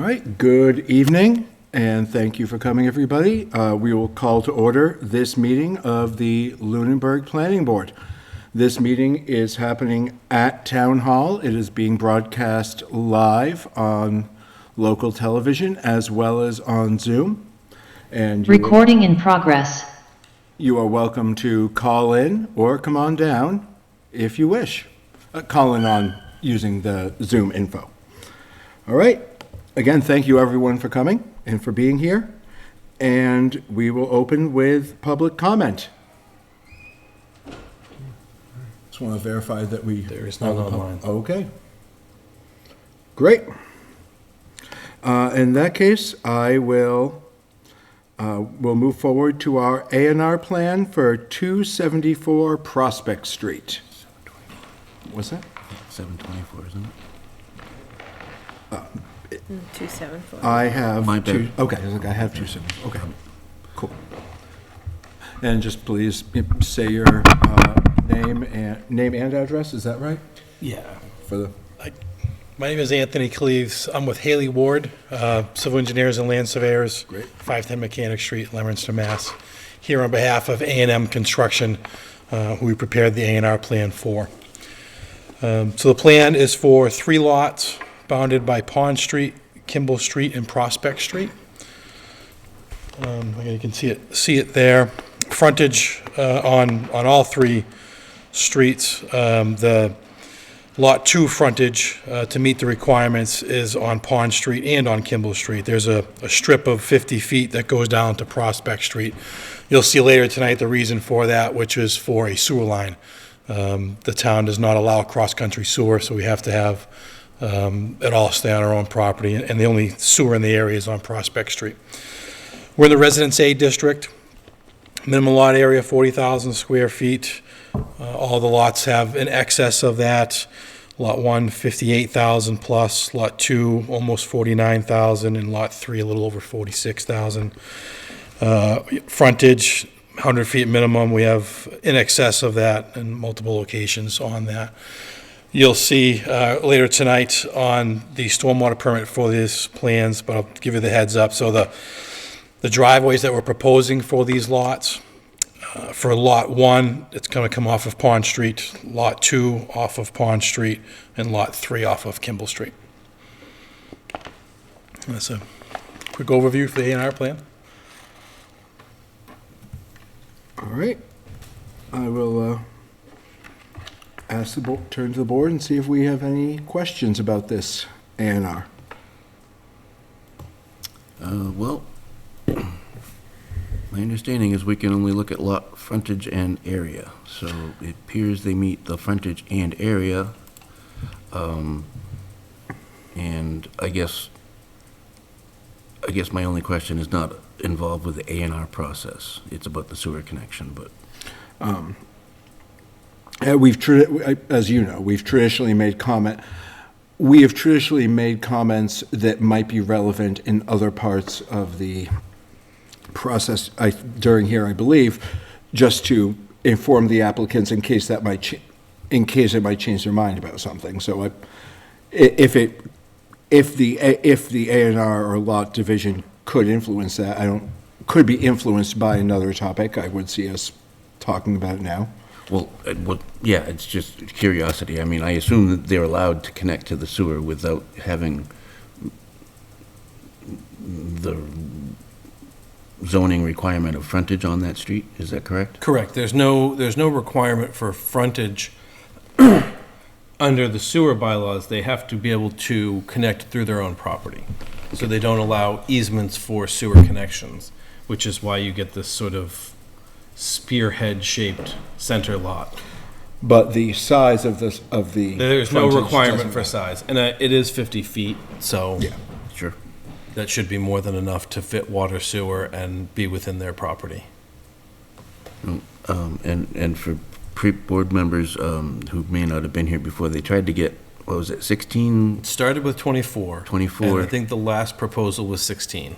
All right, good evening, and thank you for coming, everybody. We will call to order this meeting of the Lunenburg Planning Board. This meeting is happening at Town Hall. It is being broadcast live on local television as well as on Zoom. And Recording in progress. You are welcome to call in or come on down if you wish. Call in on using the Zoom info. All right. Again, thank you everyone for coming and for being here. And we will open with public comment. Just want to verify that There is none online. Okay. Great. In that case, we'll move forward to our A&R plan for 274 Prospect Street. What's that? 724, isn't it? 274. I have My two. bad. Okay, I have 27. Okay, cool. And just please say your name and address. Is that right? Yeah. For the My name is Anthony Cleaves. I'm with Haley Ward, Civil Engineers and Land Surveyors. Great. 510 Mechanic Street, Leominster, Mass. Here on behalf of A&M Construction, who we prepared the A&R plan for. So the plan is for 3 lots bounded by Pond Street, Kimball Street, and Prospect Street. Again, you can see it there. Frontage on all 3 streets. The Lot 2 frontage to meet the requirements is on Pond Street and on Kimball Street. There's a strip of 50 feet that goes down to Prospect Street. You'll see later tonight the reason for that, which is for a sewer line. The town does not allow cross-country sewer, so we have to have it all stay on our own property, and the only sewer in the area is on Prospect Street. We're in the Residence A district. Minimum lot area, 40,000 square feet. All the lots have in excess of that. Lot 1, 58,000 plus. Lot 2, almost 49,000, and Lot 3, a little over 46,000. Frontage, 100 feet minimum. We have in excess of that in multiple locations on that. You'll see later tonight on the stormwater permit for these plans, but I'll give you the heads up. So the driveways that we're proposing for these lots, for Lot 1, it's going to come off of Pond Street, Lot 2 off of Pond Street, and Lot 3 off of Kimball Street. That's a quick overview for the A&R plan. all right. I will turn to the board and see if we have any questions about this A&R. Well, my understanding is we can only look at lot frontage and area. So it appears they meet the frontage and area. And I guess my only question is not involved with the A&R process. It's about the sewer connection, but As you know, we have traditionally made comments that might be relevant in other parts of the process during here, I believe, just to inform the applicants in case it might change their mind about something. So if the A&R or lot division could influence that, could be influenced by another topic, I would see us talking about it now. Well, yeah, it's just curiosity. I mean, I assume that they're allowed to connect to the sewer without having the zoning requirement of frontage on that street. Is that correct? Correct. There's no requirement for frontage under the sewer bylaws. They have to be able to connect through their own property. So they don't allow easements for sewer connections, which is why you get this sort of spearhead-shaped center lot. But the size of the There's no frontage requirement doesn't for matter. size, and it is 50 feet, so Yeah. Sure. that should be more than enough to fit water, sewer, and be within their property. And for board members who may not have been here before, they tried to get, what was it, 16? It started with 24. 24. And I think the last proposal was 16,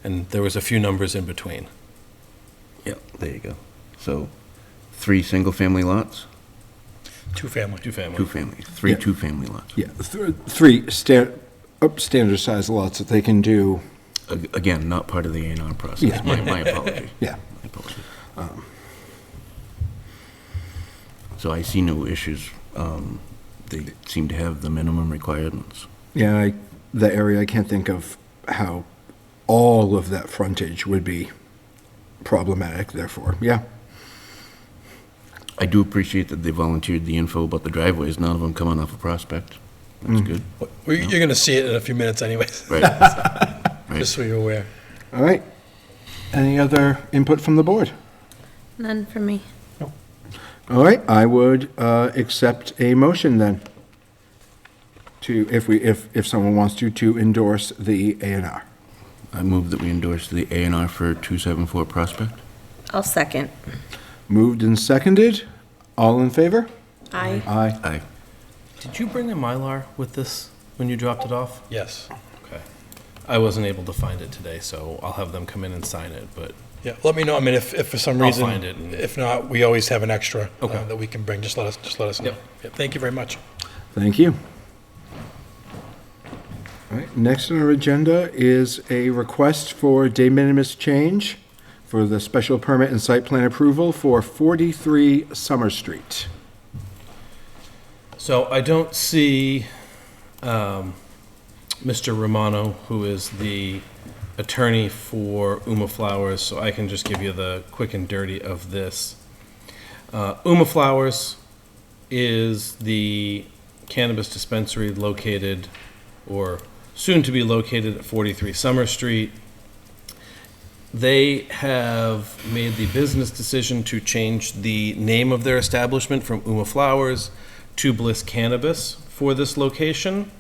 and there was a few numbers in between. Yeah, there you go. So 3 single-family lots? Two family. Two family. 2 family, 3 Yeah. 2-family lots. Yeah, three standard size lots that they can do. Again, not part of the A&R process. Yeah. My apology. Yeah. My apology. So I see no issues. They seem to have the minimum requirements. Yeah, the area, I can't think of how all of that frontage would be problematic, therefore, yeah. I do appreciate that they volunteered the info about the driveways, none of them coming off a Prospect. That's good. You're going to see it in a few minutes anyways, Right. just so you're aware. All right. Any other input from the board? None for me. All right, I would accept a motion then to, if someone wants to endorse the A&R. I move that we endorse the A&R for 274 Prospect. I'll second. Moved and seconded. All in favor? Aye. Aye. Aye. Did you bring a Mylar with this when you dropped it off? Yes. Okay. I wasn't able to find it today, so I'll have them come in and sign it, but Yeah, let me know, I mean, if for some I'll reason. find it and- If not, we always have an extra Okay. that we can bring, just let us know. Yep. Yeah, thank you very much. Thank you. All right, next on our agenda is a request for de minimis change for the special permit and site plan approval for 43 Summer Street. So I don't see Mr. Romano, who is the attorney for Uma Flowers, so I can just give you the quick and dirty of this. Uma Flowers is the cannabis dispensary located, or soon to be located, at 43 Summer Street. They have made the business decision to change the name of their establishment from Uma Flowers to Bliss Cannabis for this location.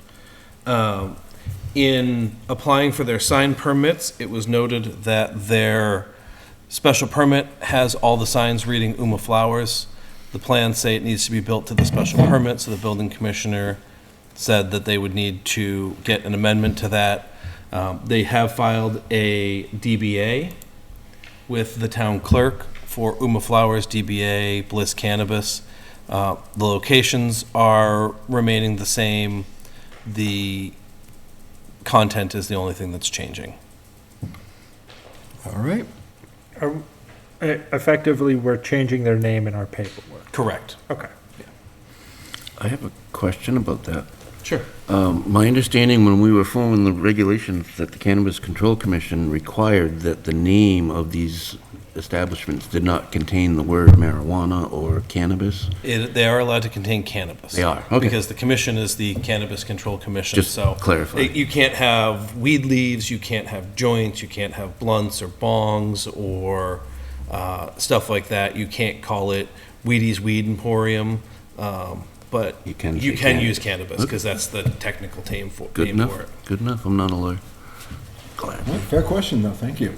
In applying for their sign permits, it was noted that their special permit has all the signs reading Uma Flowers. The plans say it needs to be built to the special permit, so the building commissioner said that they would need to get an amendment to that. They have filed a DBA with the town clerk for Uma Flowers, DBA, Bliss Cannabis. The locations are remaining the same. The content is the only thing that's changing. All right. Effectively, we're changing their name in our paperwork. Correct. Okay. I have a question about that. Sure. My understanding when we were following the regulations that the Cannabis Control Commission required that the name of these establishments did not contain the word marijuana or cannabis. They are allowed to contain cannabis. They are, okay. Because the commission is the Cannabis Control Commission, Just so. clarify. You can't have weed leaves, you can't have joints, you can't have blunts or bongs or stuff like that. You can't call it Wheaties Weed Emporium, but You can you say can cannabis. use cannabis, because that's the technical name for Good name enough? for it. Good enough? I'm not a lawyer. Glad. Fair question, though, thank you.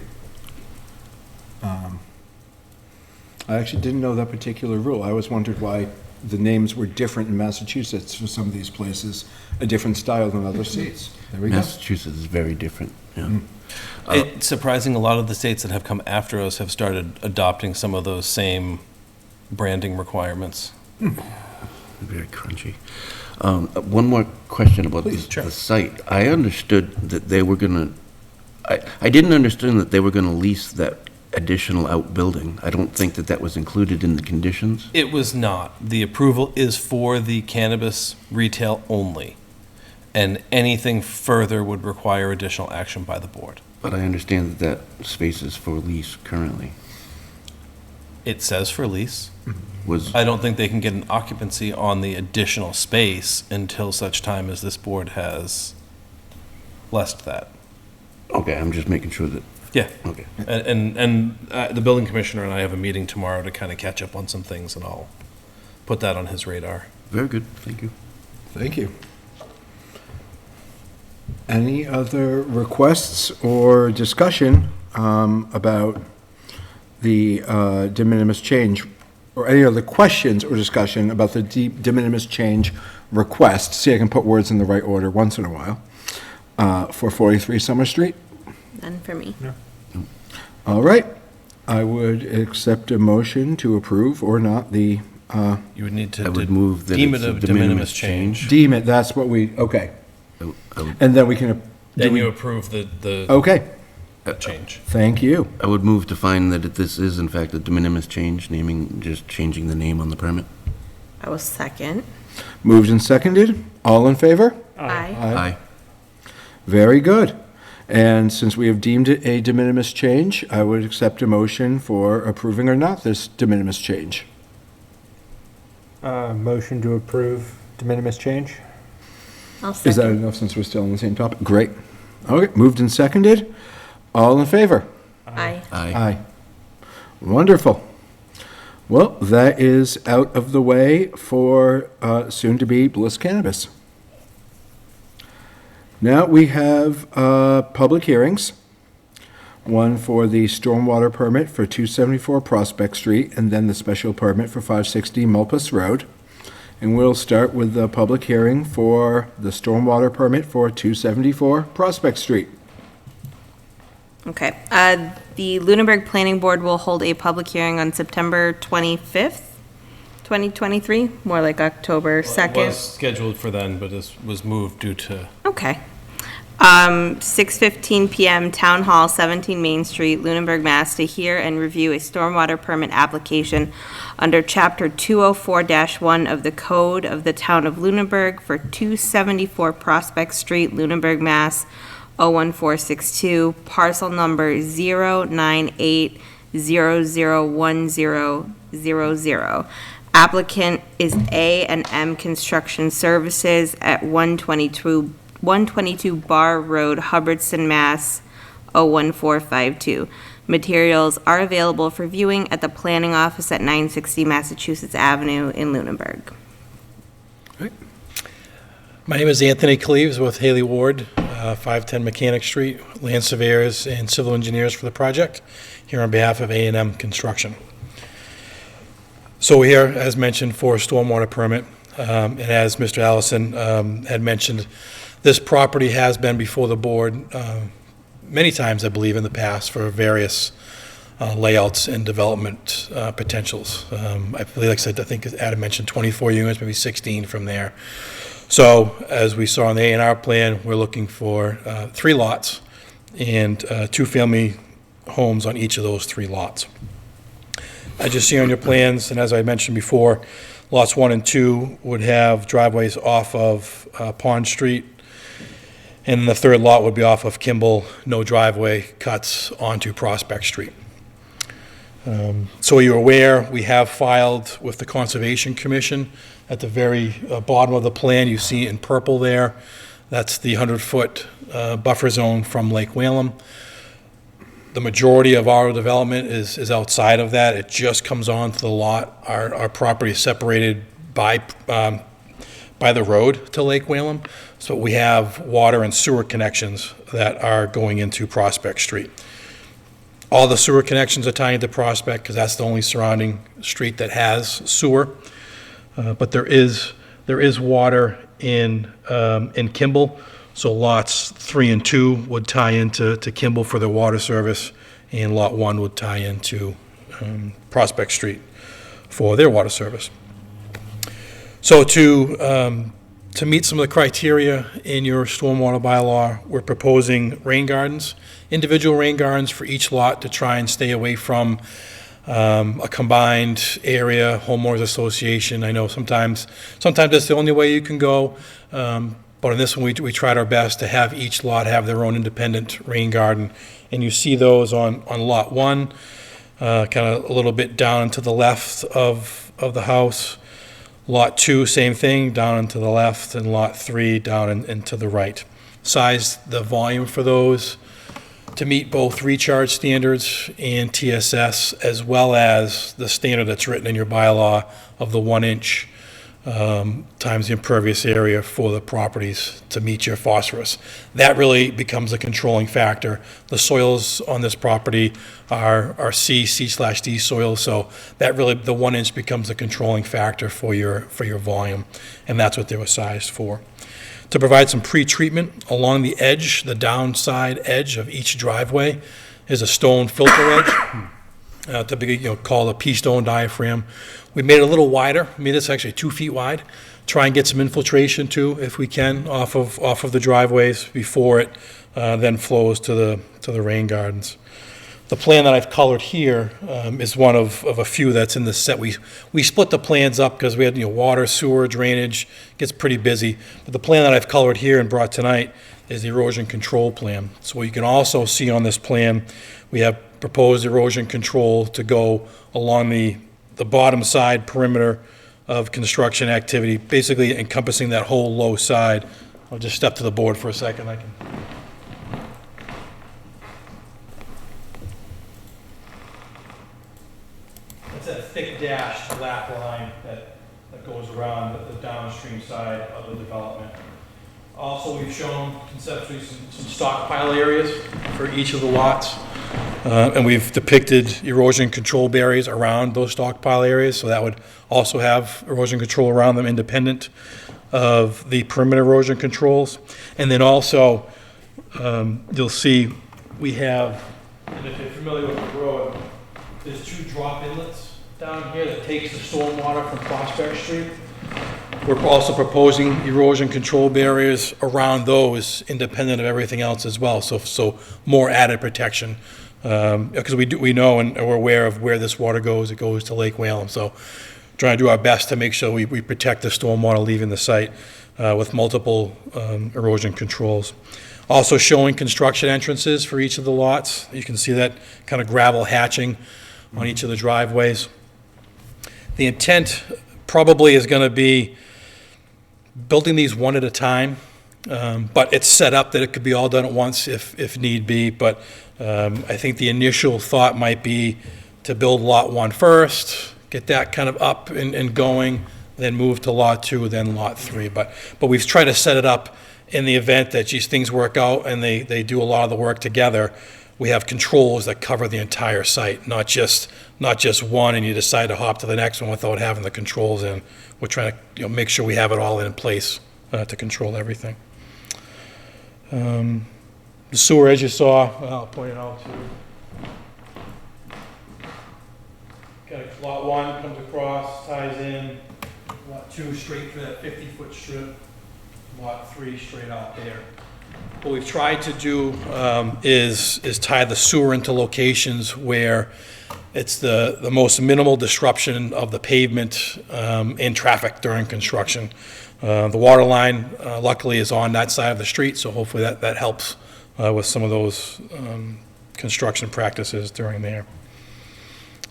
I actually didn't know that particular rule. I always wondered why the names were different in Massachusetts for some of these places, a different style than other states. There we go. Massachusetts is very different, yeah. It's surprising, a lot of the states that have come after us have started adopting some of those same branding requirements. Very crunchy. One more question about Please, the site. I understood that they were gonna, I didn't understand that they were gonna lease that additional outbuilding. I don't think that that was included in the conditions. It was not. The approval is for the cannabis retail only, and anything further would require additional action by the board. But I understand that that space is for lease currently. It says for lease. Was, I don't think they can get an occupancy on the additional space until such time as this board has blessed that. okay, I'm just making sure that, Yeah. okay. And the building commissioner and I have a meeting tomorrow to kind of catch up on some things, and I'll put that on his radar. Very good, thank you. Thank you. Any other requests or discussion about the de minimis change, or any other questions or discussion about the de minimis change request? See, I can put words in the right order once in a while. For 43 Summer Street? None for me. All right. I would accept a motion to approve or not the, You would need to I would move that deem it's it a a de minimis change. deem it, that's what we, okay. And then we can, do Then you we, approve the okay, change. thank you. I would move to find that this is in fact a de minimis change, just changing the name on the permit. I will second. Moved and seconded, all in favor? Aye. Aye. Very good. And since we have deemed it a de minimis change, I would accept a motion for approving or not this de minimis change. Motion to approve de minimis change? I'll Is that second. enough since we're still on the same topic? Great. Okay, moved and seconded, all in favor? Aye. Aye. Aye. Wonderful. Well, that is out of the way for soon-to-be Bliss Cannabis. Now we have public hearings. One for the stormwater permit for 274 Prospect Street, and then the special permit for 560 Mulpus Road. And we'll start with the public hearing for the stormwater permit for 274 Prospect Street. Okay. The Lunenburg Planning Board will hold a public hearing on September 25th, 2023, more like October It 2nd. was scheduled for then, but this was moved due to, Okay. 6:15 PM, Town Hall, 17 Main Street, Lunenburg, Mass. To hear and review a stormwater permit application under Chapter 204-1 of the Code of the Town of Lunenburg for 274 Prospect Street, Lunenburg, Mass. 01462, parcel number 098001000. Applicant is A&M Construction Services at 122 Bar Road, Hubbardston, Mass. 01452. Materials are available for viewing at the planning office at 960 Massachusetts Avenue in Lunenburg. My name is Anthony Cleaves with Haley Ward, 510 Mechanic Street, land surveyors and civil engineers for the project, here on behalf of A&M Construction. So we're here, as mentioned, for a stormwater permit, and as Mr. Allison had mentioned, this property has been before the board many times, I believe, in the past for various layouts and development potentials. I believe, like I said, I think Adam mentioned 24 units, maybe 16 from there. So, as we saw on the A&R plan, we're looking for 3 lots and 2-family homes on each of those 3 lots. As you see on your plans, and as I mentioned before, lots 1 and 2 would have driveways off of Pond Street, and the 3rd lot would be off of Kimball, no driveway cuts onto Prospect Street. So you're aware, we have filed with the Conservation Commission. At the very bottom of the plan, you see in purple there, that's the 100-foot buffer zone from Lake Whalum. The majority of our development is outside of that. It just comes onto the lot. Our property is separated by the road to Lake Whalum, so we have water and sewer connections that are going into Prospect Street. All the sewer connections are tying into Prospect because that's the only surrounding street that has sewer. But there is water in Kimball, so lots 3 and 2 would tie into Kimball for their water service, and lot 1 would tie into Prospect Street for their water service. So to meet some of the criteria in your stormwater bylaw, we're proposing rain gardens, individual rain gardens for each lot to try and stay away from a combined area, homeowners association. I know sometimes that's the only way you can go, but in this one, we tried our best to have each lot have their own independent rain garden. And you see those on lot 1, kind of a little bit down to the left of the house. Lot 2, same thing, down and to the left, and lot 3 down and to the right. Size the volume for those to meet both recharge standards and TSS, as well as the standard that's written in your bylaw of the 1-inch times the impervious area for the properties to meet your phosphorus. That really becomes a controlling factor. The soils on this property are C/D soils, so that really, the 1-inch becomes a controlling factor for your volume, and that's what they were sized for. To provide some pre-treatment along the edge, the downside edge of each driveway is a stone filter edge, typically called a pea stone diaphragm. We made it a little wider, made this actually 2 feet wide, try and get some infiltration too, if we can, off of the driveways before it then flows to the rain gardens. The plan that I've colored here is one of a few that's in the set. We split the plans up because we had, water, sewer, drainage, gets pretty busy. But the plan that I've colored here and brought tonight is the erosion control plan. So what you can also see on this plan, we have proposed erosion control to go along the bottom side perimeter of construction activity, basically encompassing that whole low side. I'll just step to the board for a second. It's that thick dashed lap line that goes around the downstream side of the development. Also, we've shown conceptually some stockpile areas for each of the lots. And we've depicted erosion control barriers around those stockpile areas, so that would also have erosion control around them independent of the perimeter erosion controls. And then also, you'll see we have, and if you're familiar with the road, there's 2 drop inlets down here that takes the stormwater from Prospect Street. We're also proposing erosion control barriers around those, independent of everything else as well, so more added protection. Because we know and we're aware of where this water goes. It goes to Lake Whalum, so trying to do our best to make sure we protect the stormwater leaving the site with multiple erosion controls. Also showing construction entrances for each of the lots. You can see that kind of gravel hatching on each of the driveways. The intent probably is going to be building these one at a time, but it's set up that it could be all done at once if need be. But I think the initial thought might be to build Lot 1 first, get that kind of up and going, then move to Lot 2, then Lot 3. But we've tried to set it up in the event that things work out and they do a lot of the work together. We have controls that cover the entire site, not just one, and you decide to hop to the next one without having the controls in. We're trying to make sure we have it all in place to control everything. The sewer, as you saw, I'll point it out too. Okay, Lot 1 comes across, ties in. Lot 2 straight through that 50-foot strip. Lot 3 straight out there. What we've tried to do is tie the sewer into locations where it's the most minimal disruption of the pavement and traffic during construction. The water line, luckily, is on that side of the street, so hopefully that helps with some of those construction practices during there.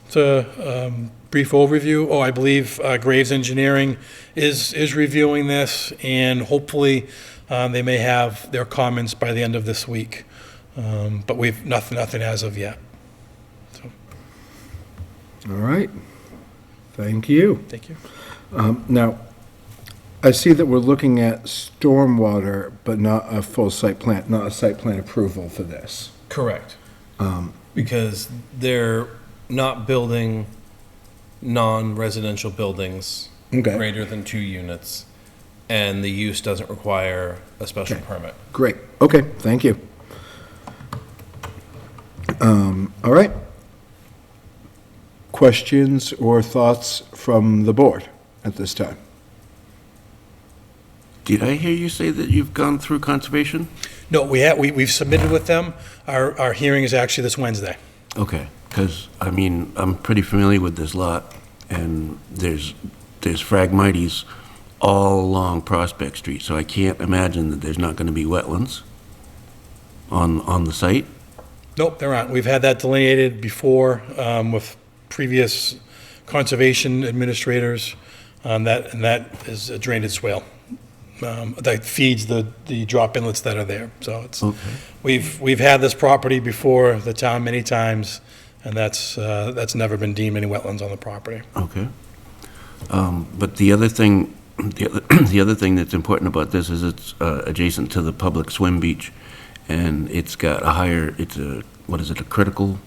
It's a brief overview. Oh, I believe Graves Engineering is reviewing this, and hopefully they may have their comments by the end of this week. But we've nothing as of yet. So, All right. Thank you. thank you. Now, I see that we're looking at stormwater, but not a full site plan, not a site plan approval for this. Correct. Because they're not building non-residential buildings Okay. greater than 2 units, and the use doesn't require a special Okay. permit. Great. Okay, thank you. All right. Questions or thoughts from the board at this time? Did I hear you say that you've gone through conservation? No, we've submitted with them. Our hearing is actually this Wednesday. Okay, because, I'm pretty familiar with this lot, and there's Phragmites all along Prospect Street, so I can't imagine that there's not going to be wetlands on the site. Nope, there aren't. We've had that delineated before with previous conservation administrators, and that is a drainage swale that feeds the drop inlets that are there. So it's Okay. we've had this property before the town many times, and that's never been deemed any wetlands on the property. Okay. But the other thing that's important about this is it's adjacent to the public swim beach, and it's got a critical,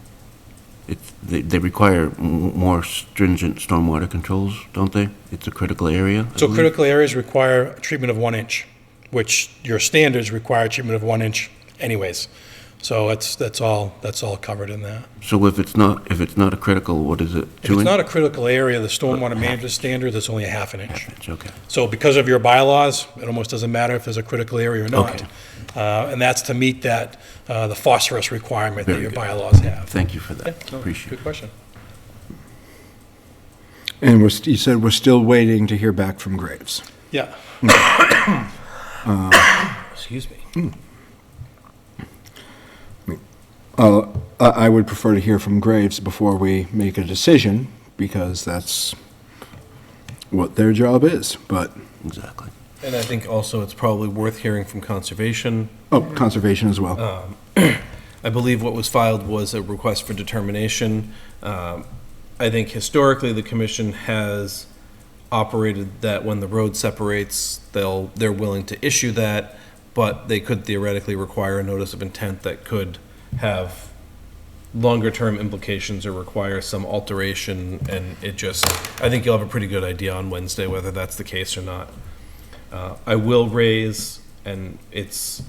they require more stringent stormwater controls, don't they? It's a critical area? I So believe? critical areas require treatment of 1 inch, which your standards require treatment of 1 inch anyways. So that's all covered in that. So if it's not a critical, what is it? If it's not a critical area, the stormwater management standard is only a half an inch. Okay. So because of your bylaws, it almost doesn't matter if there's a critical area or not. Okay. And that's to meet that, the phosphorus requirement that Very your good. bylaws have. Thank you for that. Yeah, no, Appreciate good it. question. And you said we're still waiting to hear back from Graves. Yeah. Excuse me. I would prefer to hear from Graves before we make a decision, because that's what their job is, but, Exactly. And I think also it's probably worth hearing from Conservation. oh, conservation as well. I believe what was filed was a request for determination. I think historically, the commission has operated that when the road separates, they're willing to issue that, but they could theoretically require a notice of intent that could have longer-term implications or require some alteration, and I think you'll have a pretty good idea on Wednesday whether that's the case or not. I will raise, and it's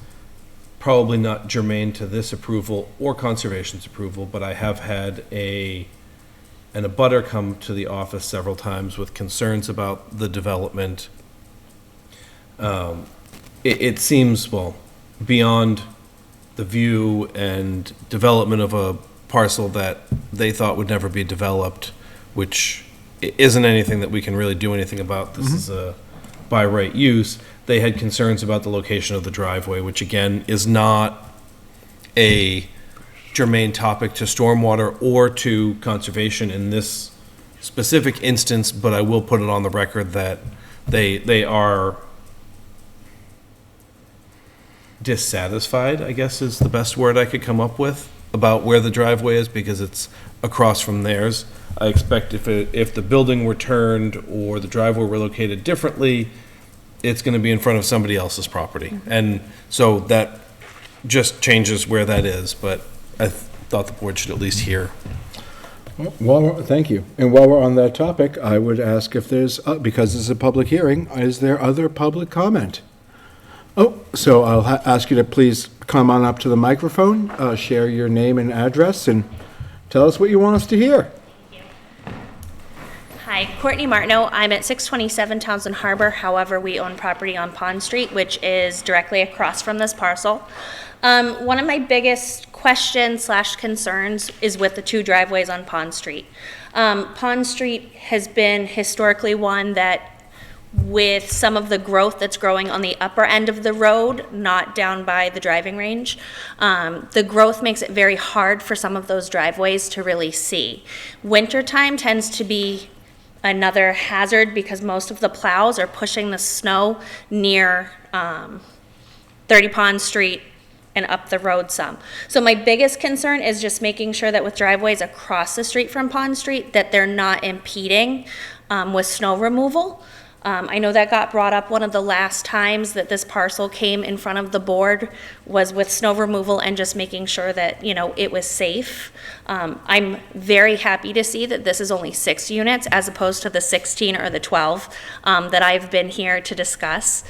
probably not germane to this approval or Conservation's approval, but I have had an abutter come to the office several times with concerns about the development. It seems, well, beyond the view and development of a parcel that they thought would never be developed, which isn't anything that we can really do anything about. This is a by right use. They had concerns about the location of the driveway, which again is not a germane topic to stormwater or to conservation in this specific instance, but I will put it on the record that they are dissatisfied, I guess is the best word I could come up with, about where the driveway is because it's across from theirs. I expect if the building were turned or the driveway were located differently, it's going to be in front of somebody else's property. And so that just changes where that is, but I thought the board should at least hear. Thank you. And while we're on that topic, I would ask if there's, because this is a public hearing, is there other public comment? Oh, so I'll ask you to please come on up to the microphone, share your name and address, and tell us what you want us to hear. Hi, Courtney Martineau. I'm at 627 Townsend Harbor. However, we own property on Pond Street, which is directly across from this parcel. One of my biggest questions / concerns is with the two driveways on Pond Street. Pond Street has been historically one that, with some of the growth that's growing on the upper end of the road, not down by the driving range, the growth makes it very hard for some of those driveways to really see. Wintertime tends to be another hazard because most of the plows are pushing the snow near 30 Pond Street and up the road some. So my biggest concern is just making sure that with driveways across the street from Pond Street, that they're not impeding with snow removal. I know that got brought up one of the last times that this parcel came in front of the board was with snow removal and just making sure that, it was safe. I'm very happy to see that this is only 6 units as opposed to the 16 or the 12 that I've been here to discuss.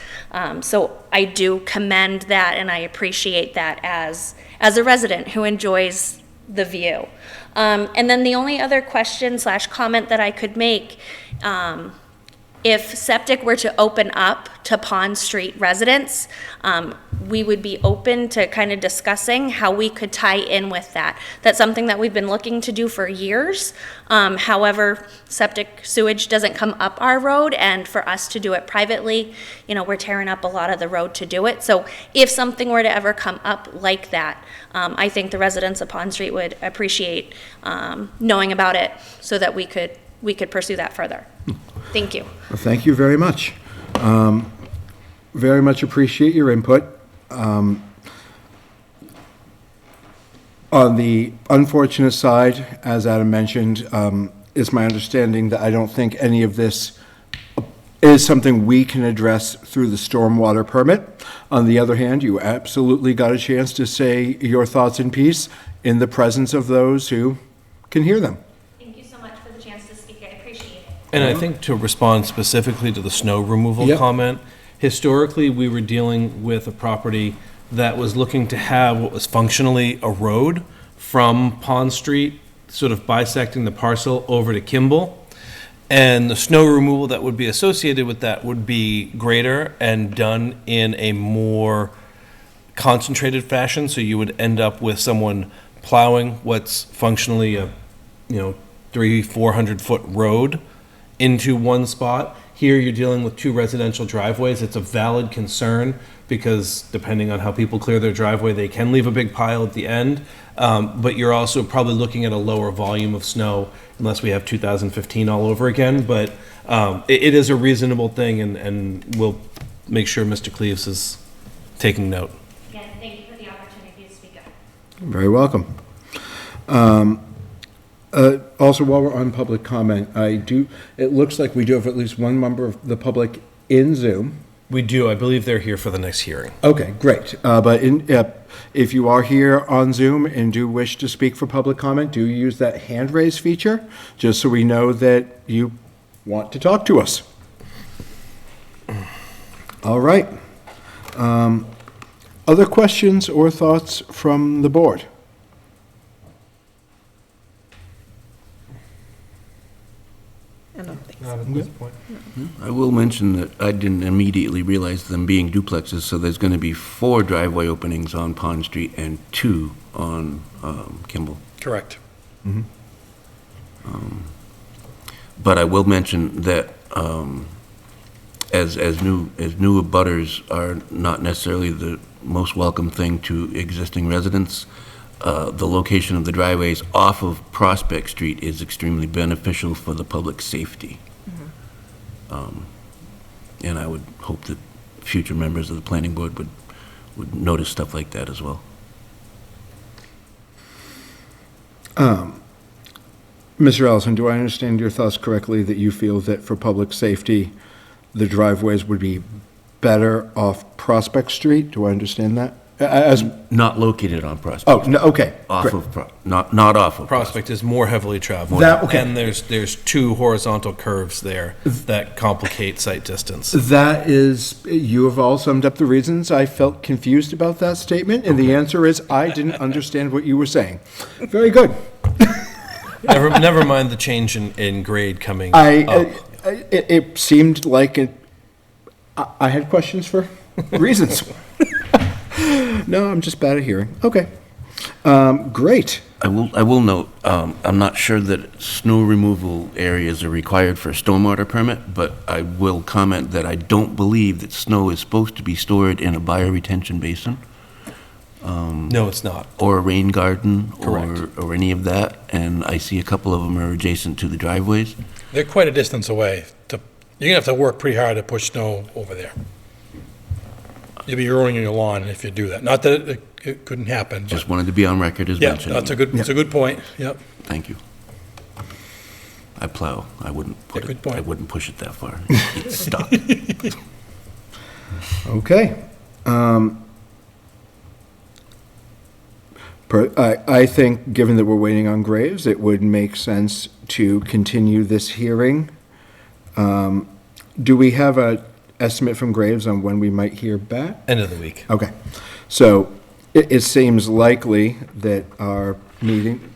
So I do commend that and I appreciate that as a resident who enjoys the view. And then the only other question / comment that I could make, if septic were to open up to Pond Street residents, we would be open to kind of discussing how we could tie in with that. That's something that we've been looking to do for years. However, septic sewage doesn't come up our road, and for us to do it privately, we're tearing up a lot of the road to do it. So if something were to ever come up like that, I think the residents of Pond Street would appreciate knowing about it so that we could pursue that further. Thank you. Well, thank you very much. Very much appreciate your input. On the unfortunate side, as Adam mentioned, it's my understanding that I don't think any of this is something we can address through the stormwater permit. On the other hand, you absolutely got a chance to say your thoughts in peace in the presence of those who can hear them. Thank you so much for the chance to speak. I appreciate it. And I think to respond specifically to the snow removal Yep. comment, historically, we were dealing with a property that was looking to have what was functionally a road from Pond Street, sort of bisecting the parcel over to Kimball. And the snow removal that would be associated with that would be greater and done in a more concentrated fashion. So you would end up with someone plowing what's functionally a, 300-400 foot road into one spot. Here, you're dealing with two residential driveways. It's a valid concern because depending on how people clear their driveway, they can leave a big pile at the end. But you're also probably looking at a lower volume of snow unless we have 2015 all over again. But it is a reasonable thing, and we'll make sure Mr. Cleaves is taking note. Again, thank you for the opportunity to speak up. Very welcome. Also, while we're on public comment, it looks like we do have at least one member of the public in Zoom. We do. I believe they're here for the next hearing. Okay, great. But if you are here on Zoom and do wish to speak for public comment, do use that hand raise feature, just so we know that you want to talk to us. All right. Other questions or thoughts from the board? Not at this point. I will mention that I didn't immediately realize them being duplexes, so there's going to be 4 driveway openings on Pond Street and 2 on Kimball. Correct. But I will mention that as new abutters are not necessarily the most welcome thing to existing residents, the location of the driveways off of Prospect Street is extremely beneficial for the public safety. And I would hope that future members of the planning board would notice stuff like that as well. Mr. Allison, do I understand your thoughts correctly that you feel that for public safety, the driveways would be better off Prospect Street? Do I understand that? Not located on Prospect. Oh, no, okay. Off of, not off of. Prospect is more heavily traveled. Okay. And there's 2 horizontal curves there that complicate sight distance. That is, you have all summed up the reasons I felt confused about that statement, and the answer is I didn't understand what you were saying. Very good. Never mind the change in grade coming up. It seemed like I had questions for reasons. No, I'm just bad at hearing. Okay. Great. I will note, I'm not sure that snow removal areas are required for a stormwater permit, but I will comment that I don't believe that snow is supposed to be stored in a bioretention basin. No, it's not. Or a rain garden. Correct. Or any of that, and I see a couple of them are adjacent to the driveways. They're quite a distance away. You're going to have to work pretty hard to push snow over there. You'll be ruining your lawn if you do that. Not that it couldn't happen. But Just wanted to be on record as yeah, mentioned. that's a good point. Yep. Thank you. I plow. I wouldn't put good it, point. I wouldn't push it that far. It's stuck. Okay. I think, given that we're waiting on Graves, it would make sense to continue this hearing. Do we have an estimate from Graves on when we might hear back? End of the week. Okay. So it seems likely that our meeting,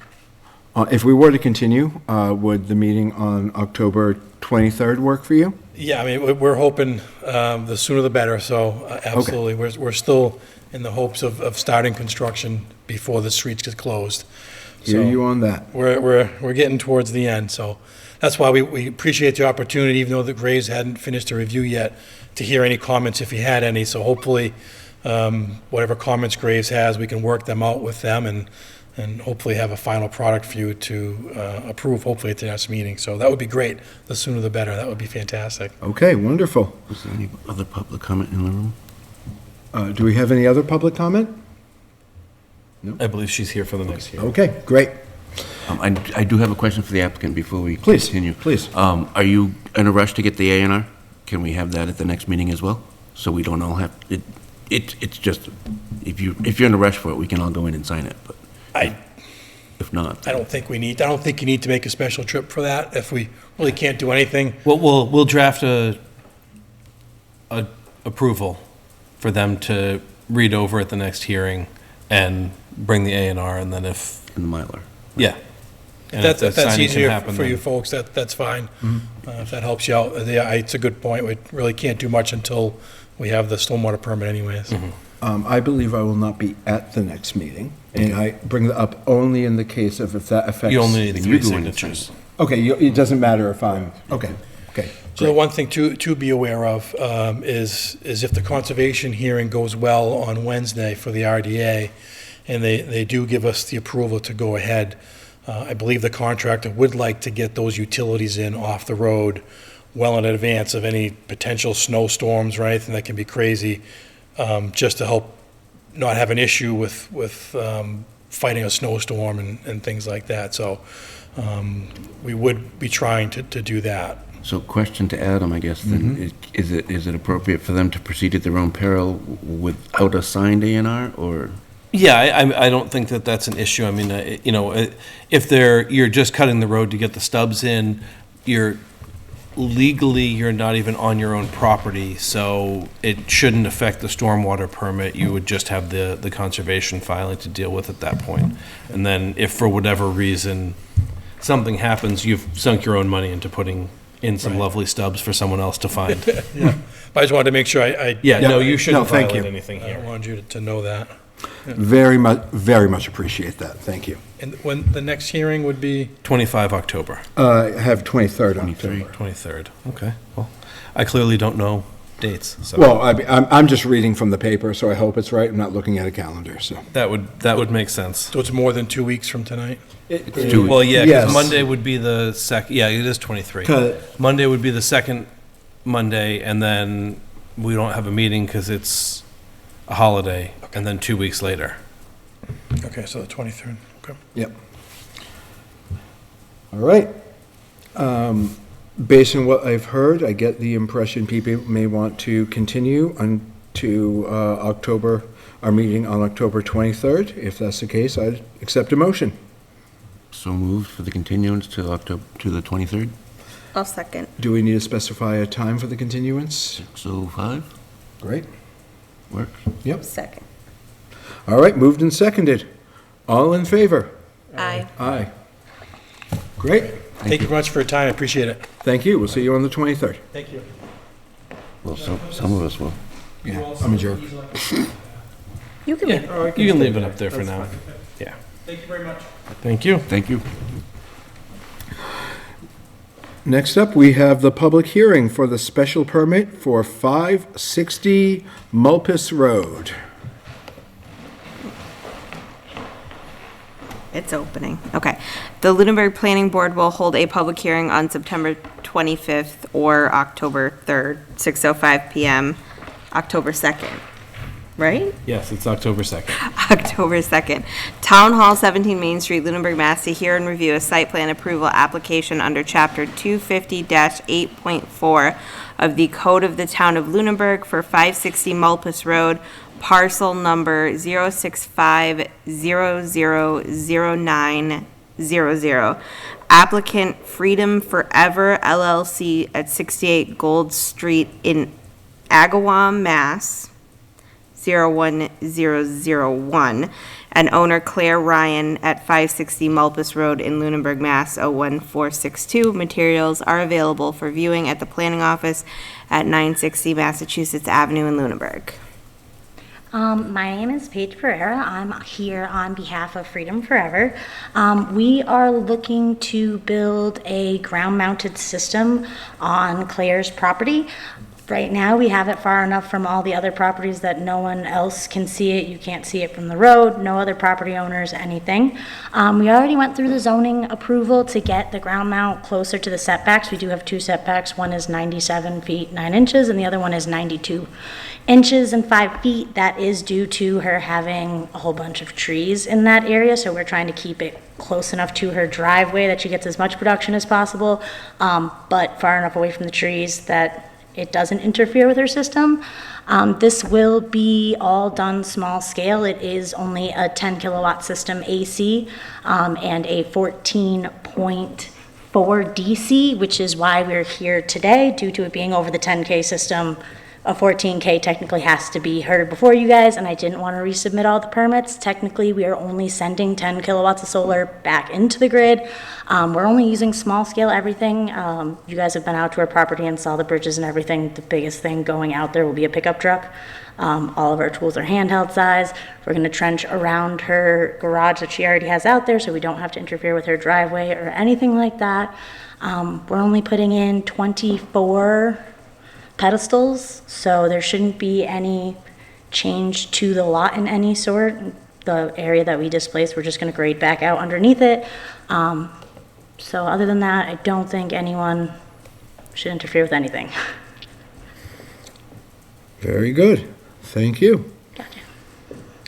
if we were to continue, would the meeting on October 23rd work for you? Yeah, I mean, we're hoping the sooner the better, so absolutely. We're still in the hopes of starting construction before the streets get closed. Hear So you on that. We're getting towards the end, so that's why we appreciate the opportunity, even though the Graves hadn't finished a review yet, to hear any comments if he had any. So hopefully, whatever comments Graves has, we can work them out with them and hopefully have a final product for you to approve, hopefully at the next meeting. So that would be great. The sooner the better. That would be fantastic. Okay, wonderful. Was there any other public comment in the room? Do we have any other public comment? I believe she's here for the next hearing. Okay, great. I do have a question for the applicant before we Please, continue. please. Are you in a rush to get the A&R? Can we have that at the next meeting as well? So we don't all have, it's just, if you're in a rush for it, we can all go in and sign it, but if not. I don't think you need to make a special trip for that if we really can't do anything. We'll draft a approval for them to read over at the next hearing and bring the A&R, and then if, In the Mylar. yeah. And That's, if the that's signing can easier happen, for you then- folks, that's fine. If that helps you out, yeah, it's a good point. We really can't do much until we have the stormwater permit anyways. I believe I will not be at the next meeting, and I bring that up only in the case of if that affects. You only need Then 3 you go in and signatures. Okay, it doesn't matter if I'm, okay. So the one thing to be aware of is if the conservation hearing goes well on Wednesday for the RDA, and they do give us the approval to go ahead, I believe the contractor would like to get those utilities in off the road well in advance of any potential snowstorms or anything that can be crazy, just to help not have an issue with fighting a snowstorm and things like that. So we would be trying to do that. So question to Adam, I guess, then, is it appropriate for them to proceed at their own peril without a signed A&R, or? Yeah, I don't think that that's an issue. I mean, if you're just cutting the road to get the stubs in, you're not even on your own property, so it shouldn't affect the stormwater permit. You would just have the conservation filing to deal with at that point. And then if for whatever reason something happens, you've sunk your own money into putting in some Right. lovely stubs for someone else to find. Yeah, but I just wanted to make sure I Yeah, no, you No, shouldn't thank violate you. anything I here. wanted you to know that. Very much appreciate that, thank you. And when the next hearing would be, 25 October, I have 23rd October. 23rd. Okay, well, I clearly don't know dates, so Well, I'm just reading from the paper, so I hope it's right. I'm not looking at a calendar, so. that would make sense. so it's more than 2 weeks from tonight? It's 2 weeks. Well, yeah, Yes. because Monday would be the yeah, it is 23. Monday would be the second Monday, and then we don't have a meeting because it's a holiday, and then 2 weeks later. Okay, so the 23rd, okay. Yep. All right. Based on what I've heard, I get the impression people may want to continue to our meeting on October 23rd. If that's the case, I'd accept a motion. So moved for the continuance to the 23rd, I'll second. Do we need to specify a time for the continuance? 6:05, Great. works? Yep. Second. All right, moved and seconded. All in favor? Aye. Aye. Great. Thank you very much for your time, I appreciate it. Thank you. We'll see you on the 23rd. Thank you. Well, some of us will. Yeah, I'm a jerk. You can Yeah, leave. you can leave it up there for now. Yeah. Thank you very much. Thank you. Thank you. Next up, we have the public hearing for the special permit for 560 Mulpus Road. It's opening. Okay. The Lunenburg Planning Board will hold a public hearing on September 25th or October 3rd, 6:05 PM, October 2nd, right? Yes, it's October 2nd. October 2nd. Town Hall, 17 Main Street, Lunenburg, Mass. To hear and review a site plan approval application under Chapter 250-8.4 of the Code of the Town of Lunenburg for 560 Mulpus Road, parcel number 065000900. Applicant Freedom Forever LLC at 68 Gold Street in Agawam, Mass. 01001, and owner Claire Ryan at 560 Mulpus Road in Lunenburg, Mass. 01462. Materials are available for viewing at the planning office at 960 Massachusetts Avenue in Lunenburg. My name is Paige Pereira. I'm here on behalf of Freedom Forever. We are looking to build a ground-mounted system on Claire's property. Right now, we have it far enough from all the other properties that no one else can see it. You can't see it from the road, no other property owners, anything. We already went through the zoning approval to get the ground mount closer to the setbacks. We do have two setbacks. One is 97 feet 9 inches, and the other one is 92 inches and 5 feet. That is due to her having a whole bunch of trees in that area, so we're trying to keep it close enough to her driveway that she gets as much production as possible, but far enough away from the trees that it doesn't interfere with her system. This will be all done small scale. It is only a 10 kilowatt system AC and a 14.4 DC, which is why we're here today, due to it being over the 10K system. a 14K technically has to be heard before you guys, and I didn't want to resubmit all the permits. Technically, we are only sending 10 kilowatts of solar back into the grid. We're only using small scale everything. You guys have been out to our property and saw the bridges and everything. The biggest thing going out there will be a pickup truck. All of our tools are handheld size. We're going to trench around her garage that she already has out there so we don't have to interfere with her driveway or anything like that. We're only putting in 24 pedestals, so there shouldn't be any change to the lot in any sort. The area that we displaced, we're just going to grade back out underneath it. So other than that, I don't think anyone should interfere with anything. Very good. Thank you.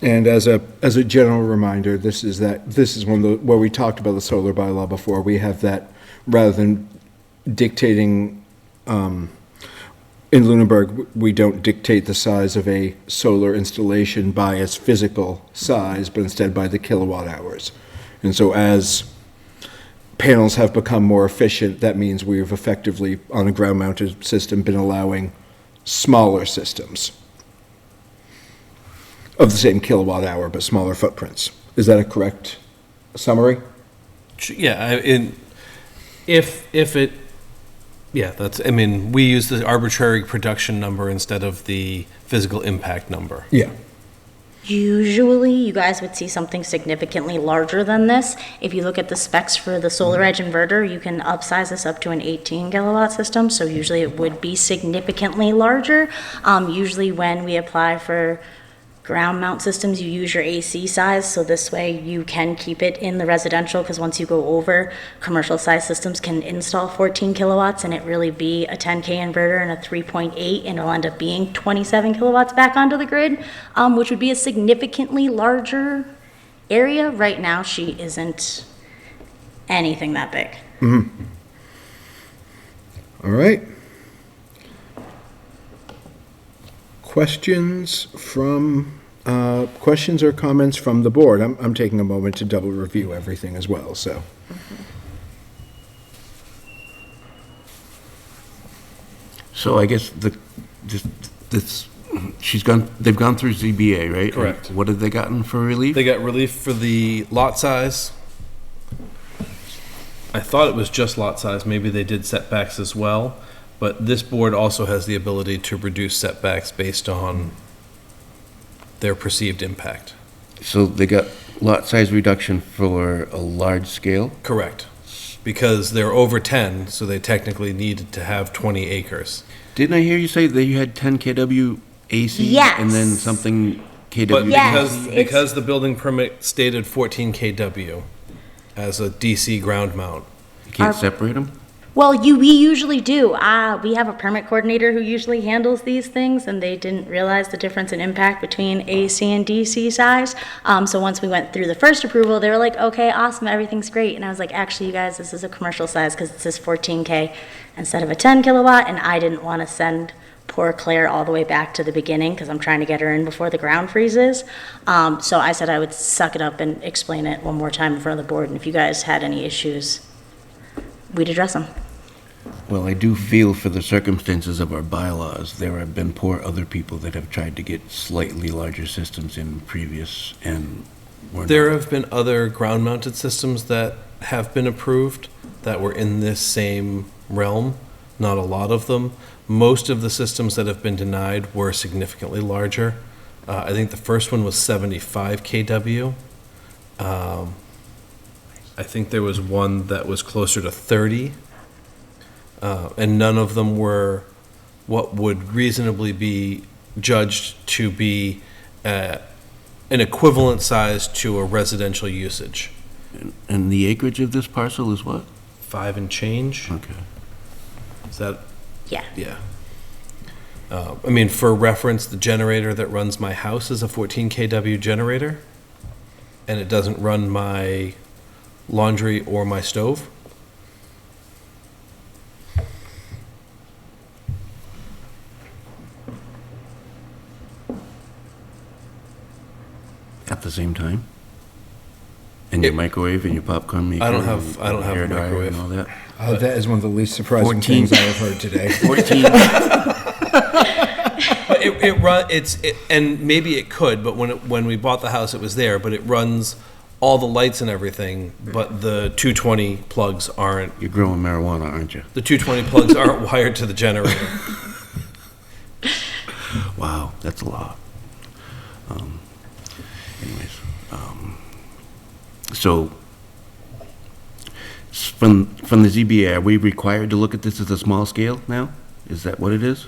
And as a general reminder, this is one of the, where we talked about the solar bylaw before. We have that, rather than dictating, in Lunenburg, we don't dictate the size of a solar installation by its physical size, but instead by the kilowatt hours. And so as panels have become more efficient, that means we've effectively, on a ground-mounted system, been allowing smaller systems of the same kilowatt hour, but smaller footprints. Is that a correct summary? Yeah, that's, I mean, we use the arbitrary production number instead of the physical impact number. Yeah. Usually, you guys would see something significantly larger than this. If you look at the specs for the Solar Edge inverter, you can upsize this up to an 18 kilowatt system, so usually it would be significantly larger. Usually when we apply for ground mount systems, you use your AC size, so this way you can keep it in the residential, because once you go over, commercial size systems can install 14 kilowatts and it really be a 10K inverter and a 3.8, and it'll end up being 27 kilowatts back onto the grid, which would be a significantly larger area. Right now, she isn't anything that big. All right. Questions or comments from the board? I'm taking a moment to double review everything as well, so. So I guess they've gone through ZBA, right? Correct. What have they gotten for relief? They got relief for the lot size. I thought it was just lot size, maybe they did setbacks as well, but this board also has the ability to reduce setbacks based on their perceived impact. So they got lot size reduction for a large scale? Correct. Because they're over 10, so they technically needed to have 20 acres. Didn't I hear you say that you had 10 kW AC? Yes. And then something KW? But Yes, because the building permit stated 14 kW as a DC ground mount. You can't separate them? Well, we usually do. We have a permit coordinator who usually handles these things, and they didn't realize the difference in impact between AC and DC size. So once we went through the first approval, they were like, okay, awesome, everything's great. And I was like, actually, you guys, this is a commercial size because it says 14K instead of a 10 kilowatt, and I didn't want to send poor Claire all the way back to the beginning because I'm trying to get her in before the ground freezes. So I said I would suck it up and explain it one more time in front of the board, and if you guys had any issues, we'd address them. Well, I do feel for the circumstances of our bylaws, there have been poor other people that have tried to get slightly larger systems in previous, and were There not. have been other ground-mounted systems that have been approved that were in this same realm, not a lot of them. Most of the systems that have been denied were significantly larger. I think the first one was 75 kW. I think there was one that was closer to 30. And none of them were what would reasonably be judged to be an equivalent size to a residential usage. And the acreage of this parcel is what? 5 and change? Okay. Is that? Yeah. Yeah. I mean, for reference, the generator that runs my house is a 14 kW generator, and it doesn't run my laundry or my stove. At the same time? And your microwave and your popcorn maker? I don't have a hair dryer microwave. and all that? That is one of the least surprising 14. things I have heard today. 14. But and maybe it could, but when we bought the house, it was there, but it runs all the lights and everything, but the 220 plugs aren't, You're growing marijuana, aren't you? the 220 plugs aren't wired to the generator. Wow, that's a lot. Anyways, so from the ZBA, are we required to look at this as a small scale now? Is that what it is?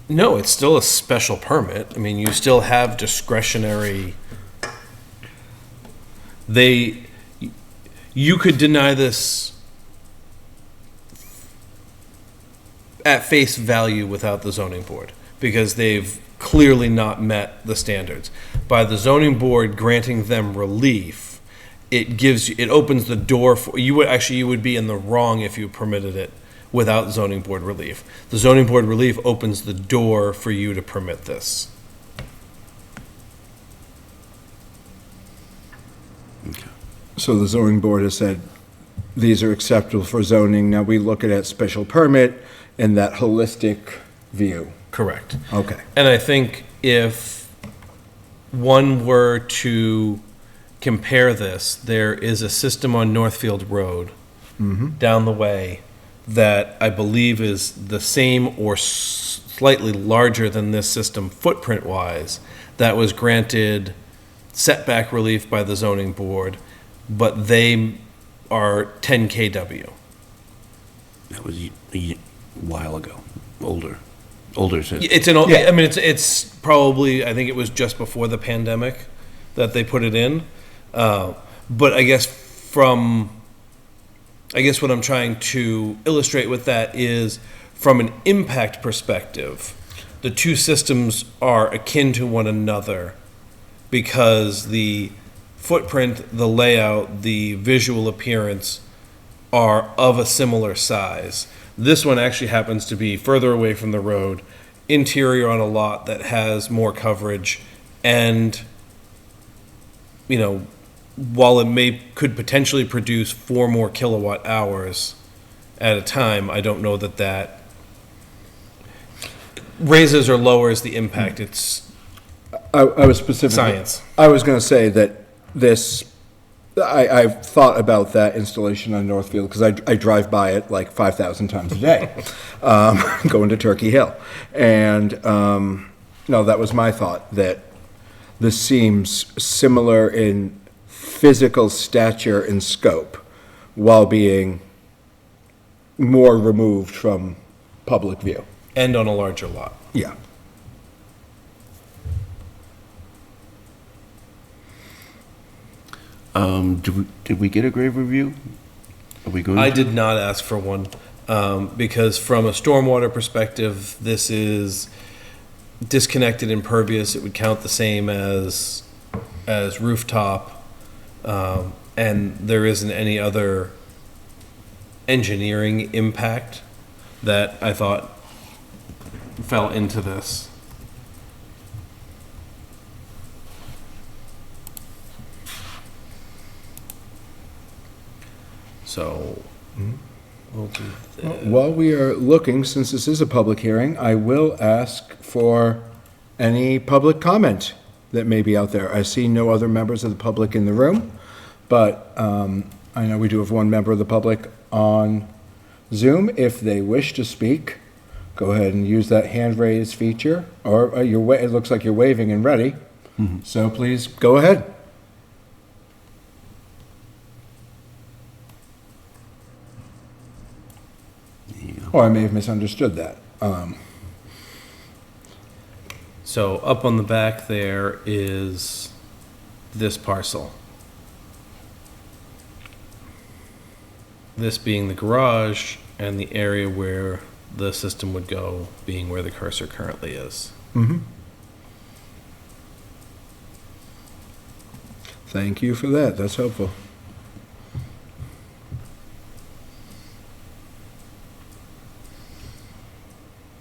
No, it's still a special permit. I mean, you still have discretionary. You could deny this at face value without the zoning board, because they've clearly not met the standards. By the zoning board granting them relief, it opens the door for, you would be in the wrong if you permitted it without zoning board relief. The zoning board relief opens the door for you to permit this. So the zoning board has said, these are acceptable for zoning. Now we look at it special permit in that holistic view. Correct. Okay. And I think if one were to compare this, there is a system on Northfield Road down the way that I believe is the same or slightly larger than this system footprint-wise, that was granted setback relief by the zoning board, but they are 10 kW. That was a while ago, older system. It's I mean, it's probably, I think it was just before the pandemic that they put it in. But I guess what I'm trying to illustrate with that is, from an impact perspective, the two systems are akin to one another because the footprint, the layout, the visual appearance are of a similar size. This one actually happens to be further away from the road, interior on a lot that has more coverage, and, you know, while it could potentially produce 4 more kilowatt hours at a time, I don't know that raises or lowers the impact. It's I was specifically. science. I was going to say that I've thought about that installation on Northfield because I drive by it like 5,000 times a day, going to Turkey Hill. And, no, that was my thought, that this seems similar in physical stature and scope while being more removed from public view. And on a larger lot. Yeah. Did we get a grave review? Are we going to? I did not ask for one, because from a stormwater perspective, this is disconnected impervious. It would count the same as rooftop, and there isn't any other engineering impact that I thought fell into this. So, we'll do that. While we are looking, since this is a public hearing, I will ask for any public comment that may be out there. I see no other members of the public in the room, but I know we do have one member of the public on Zoom. If they wish to speak, go ahead and use that hand raise feature, or it looks like you're waving and ready. So please go ahead. Or I may have misunderstood that. So up on the back there is this parcel. This being the garage, and the area where the system would go being where the cursor currently is. Thank you for that. That's helpful.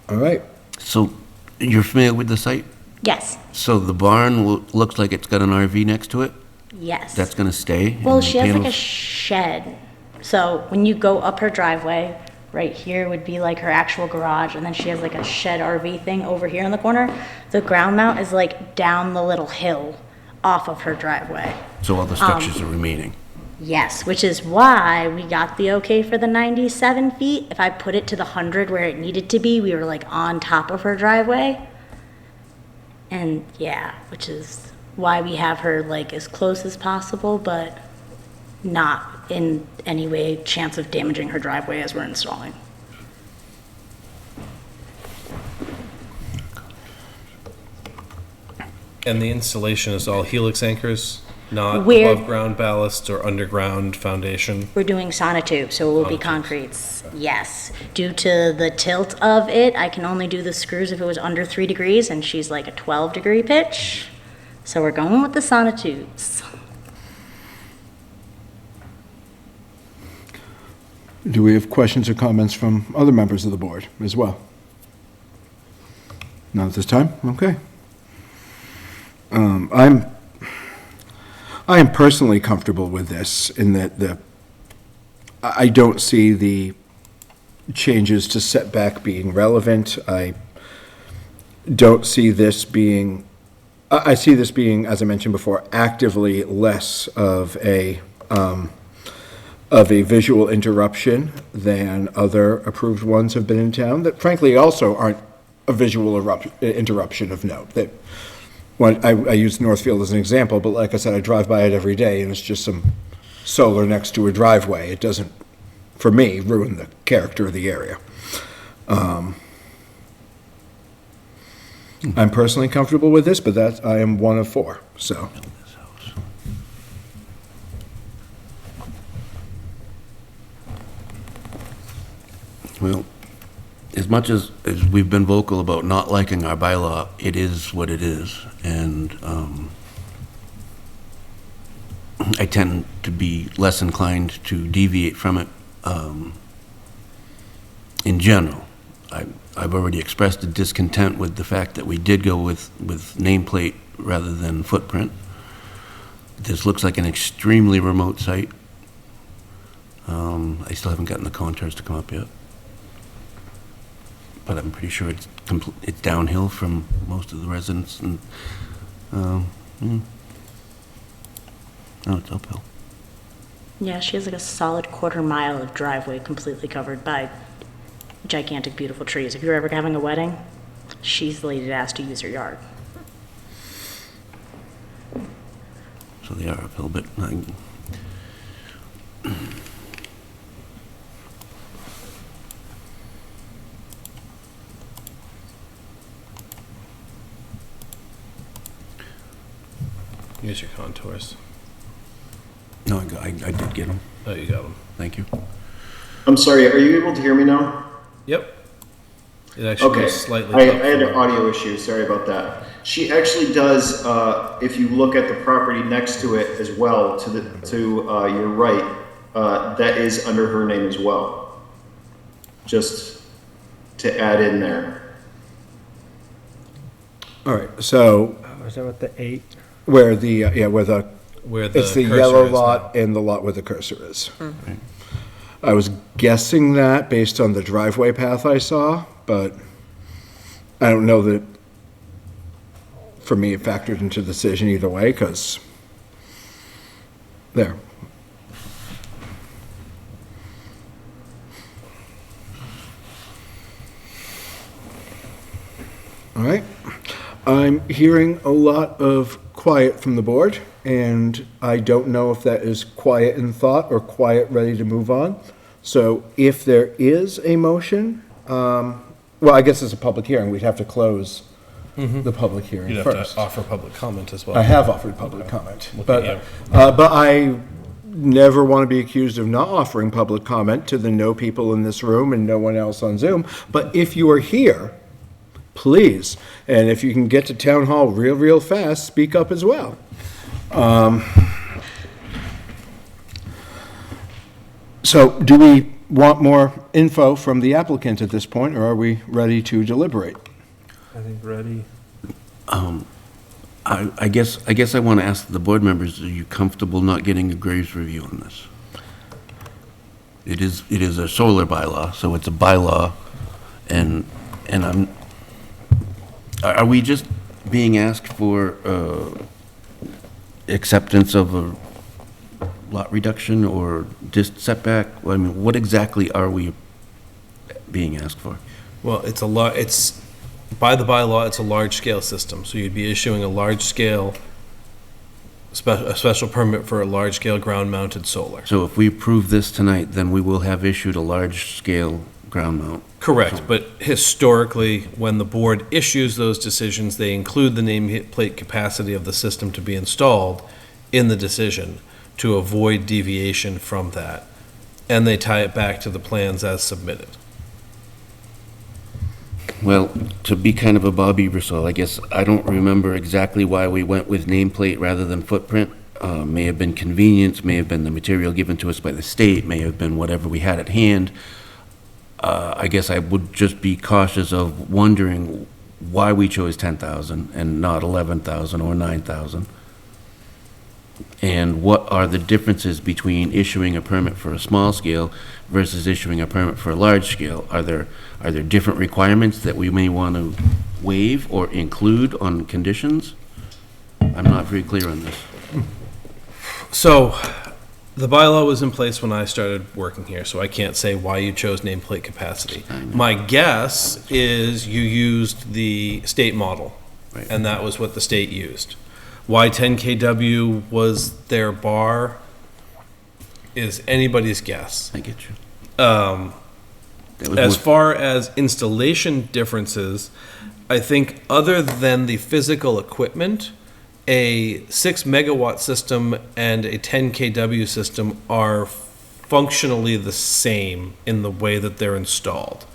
All right. So, you're familiar with the site? Yes, So the barn looks like it's got an RV next to it? yes. That's gonna stay? Well, and she has like a panels- shed. So when you go up her driveway, Right here would be like her actual garage, and then she has like a shed RV thing over here in the corner. The ground mount is like down the little hill off of her driveway. So all the structures are remaining. Yes, which is why we got the okay for the 97 feet. If I put it to the 100 where it needed to be, we were like on top of her driveway. And yeah, which is why we have her like as close as possible, but not in any way chance of damaging her driveway as we're installing. And the installation is all helix anchors, not Where- above-ground ballast or underground foundation? We're doing sonotube, so it will be concretes, yes. Due to the tilt of it, I can only do the screws if it was under 3 degrees, and she's like a 12-degree pitch. So we're going with the sonotubes. Do we have questions or comments from other members of the board as well? Not at this time? Okay. I am personally comfortable with this in that I don't see the changes to setback being relevant. I don't see this being, I see this being, as I mentioned before, actively less of a visual interruption than other approved ones have been in town, that frankly also aren't a visual interruption of note. That I use Northfield as an example, but like I said, I drive by it every day, and it's just some solar next to a driveway. It doesn't, for me, ruin the character of the area. I'm personally comfortable with this, but I am one of 4, so. Well, as much as we've been vocal about not liking our bylaw, it is what it is, and I tend to be less inclined to deviate from it in general. I've already expressed a discontent with the fact that we did go with nameplate rather than footprint. This looks like an extremely remote site. I still haven't gotten the contours to come up yet, but I'm pretty sure it's downhill from most of the residents, and no, it's uphill. Yeah, she has like a solid quarter-mile of driveway completely covered by gigantic, beautiful trees. If you're ever having a wedding, she's the lady to ask to use her yard. So they are uphill, but Use your contours. no, I did get them. Oh, you got them. Thank you. I'm sorry, are you able to hear me now? Yep. It actually Okay, goes slightly I up had an from- audio issue, sorry about that. She actually does, if you look at the property next to it as well, to your right, that is under her name as well. Just to add in there. All right, so Is that what the 8? where the, where the it's the cursor yellow is lot now. and the lot where the cursor is. I was guessing that based on the driveway path I saw, but I don't know that, for me, it factored into the decision either way, because, there. All right. I'm hearing a lot of quiet from the board, and I don't know if that is quiet in thought or quiet ready to move on. So if there is a motion, well, I guess it's a public hearing, we'd have to close the public hearing You'd have first. to offer public comment as well. I have offered public comment, Look but, at but I never want to be accused of not offering public comment to the no people in this room and no one else on Zoom. But if you are here, please, and if you can get to town hall real fast, speak up as well. So do we want more info from the applicant at this point, or are we ready to deliberate? I think ready. I guess I want to ask the board members, are you comfortable not getting a Graves review on this? It is a solar bylaw, so it's a bylaw, and are we just being asked for acceptance of a lot reduction or setback? I mean, what exactly are we being asked for? Well, it's, by the bylaw, it's a large-scale system, so you'd be issuing a large-scale, a special permit for a large-scale ground-mounted solar. So if we approve this tonight, then we will have issued a large-scale ground mount. Correct, but historically, when the board issues those decisions, they include the nameplate capacity of the system to be installed in the decision to avoid deviation from that, and they tie it back to the plans as submitted. Well, to be kind of a Bobby Brissell, I guess I don't remember exactly why we went with nameplate rather than footprint. May have been convenience, may have been the material given to us by the state, may have been whatever we had at hand. I guess I would just be cautious of wondering why we chose 10,000 and not 11,000 or 9,000. And what are the differences between issuing a permit for a small scale versus issuing a permit for a large scale? Are there different requirements that we may want to waive or include on conditions? I'm not very clear on this. So, the bylaw was in place when I started working here, so I can't say why you chose nameplate capacity. My guess is you used the state model, Right. and that was what the state used. Why 10 kW was their bar is anybody's guess. I get you. Um, That was As more- far as installation differences, I think other than the physical equipment, a 6 megawatt system and a 10 kW system are functionally the same in the way that they're installed.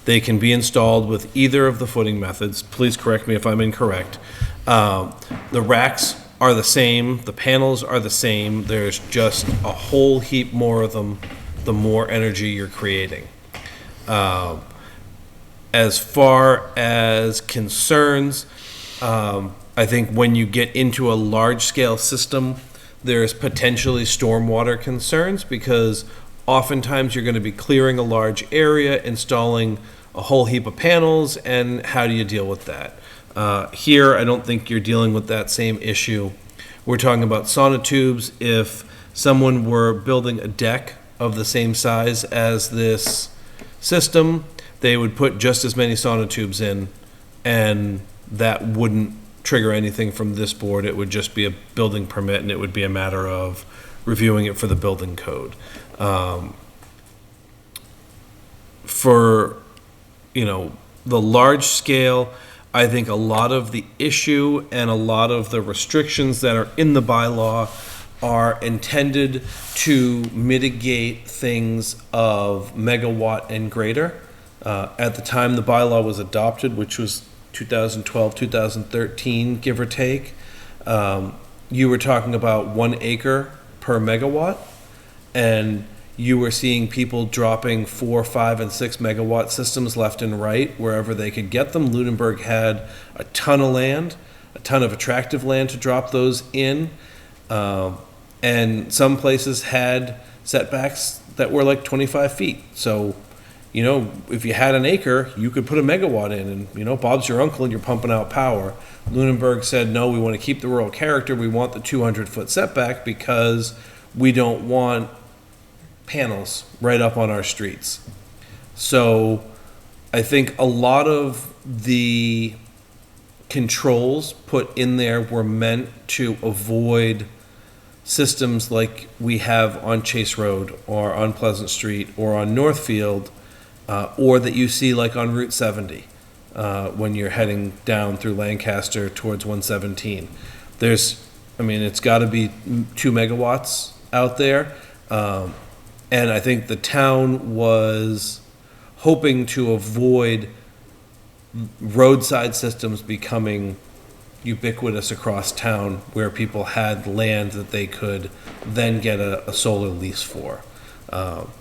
They can be installed with either of the footing methods. Please correct me if I'm incorrect. The racks are the same, the panels are the same. There's just a whole heap more of them, the more energy you're creating. As far as concerns, I think when you get into a large-scale system, there's potentially stormwater concerns because oftentimes you're going to be clearing a large area, installing a whole heap of panels, and how do you deal with that? Here, I don't think you're dealing with that same issue. We're talking about sonotubes. If someone were building a deck of the same size as this system, they would put just as many sonotubes in, and that wouldn't trigger anything from this board. It would just be a building permit, and it would be a matter of reviewing it for the building code. For, the large scale, I think a lot of the issue and a lot of the restrictions that are in the bylaw are intended to mitigate things of megawatt and greater. At the time the bylaw was adopted, which was 2012, 2013, give or take, you were talking about 1 acre per megawatt, and you were seeing people dropping 4, 5, and 6 megawatt systems left and right wherever they could get them. Lunenburg had a ton of land, a ton of attractive land to drop those in, and some places had setbacks that were like 25 feet. So, if you had an acre, you could put a megawatt in, and, Bob's your uncle and you're pumping out power. Lunenburg said, no, we want to keep the rural character. We want the 200-foot setback because we don't want panels right up on our streets. So I think a lot of the controls put in there were meant to avoid systems like we have on Chase Road or on Pleasant Street or on Northfield, or that you see like on Route 70 when you're heading down through Lancaster towards 117. It's got to be 2 megawatts out there. And I think the town was hoping to avoid roadside systems becoming ubiquitous across town where people had land that they could then get a solar lease for. I'm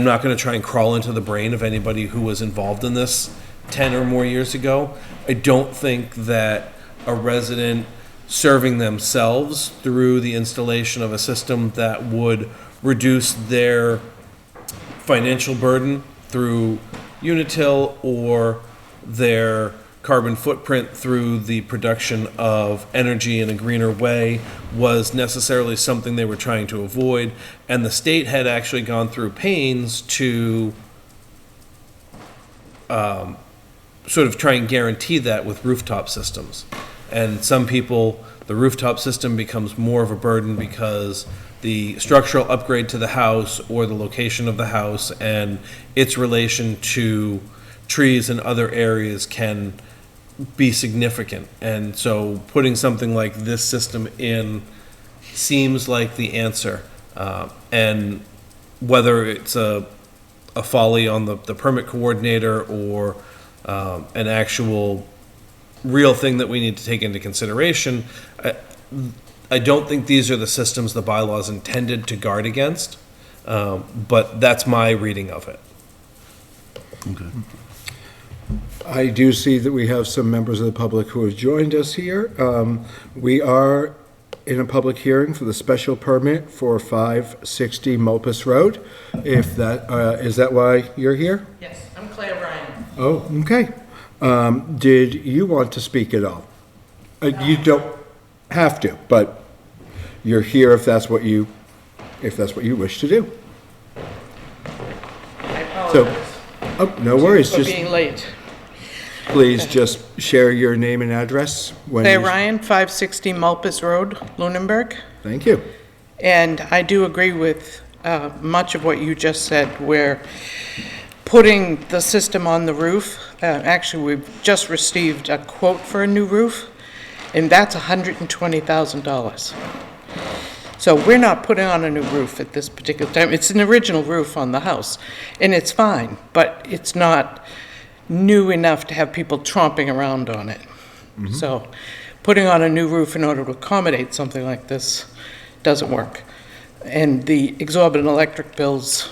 not going to try and crawl into the brain of anybody who was involved in this 10 or more years ago. I don't think that a resident serving themselves through the installation of a system that would reduce their financial burden through Unitil or their carbon footprint through the production of energy in a greener way was necessarily something they were trying to avoid. And the state had actually gone through pains to sort of try and guarantee that with rooftop systems. And some people, the rooftop system becomes more of a burden because the structural upgrade to the house or the location of the house and its relation to trees and other areas can be significant. And so putting something like this system in seems like the answer. And whether it's a folly on the permit coordinator or an actual real thing that we need to take into consideration, I don't think these are the systems the bylaws intended to guard against, but that's my reading of it. Okay. I do see that we have some members of the public who have joined us here. We are in a public hearing for the special permit for 560 Mulpus Road. If that, is that why you're here? Yes, I'm Claire Bryan. Oh, okay. Did you want to speak at all? You don't have to, but you're here if that's what you wish to do. I So, apologize oh, no worries. for Just being late. please just share your name and address when Claire you- Ryan, 560 Mulpus Road, Lunenburg. Thank you. And I do agree with much of what you just said, where putting the system on the roof, actually, we've just received a quote for a new roof, and that's $120,000. So we're not putting on a new roof at this particular time. It's an original roof on the house, and it's fine, but it's not new enough to have people tromping around on it. So putting on a new roof in order to accommodate something like this doesn't work. And the exorbitant electric bills,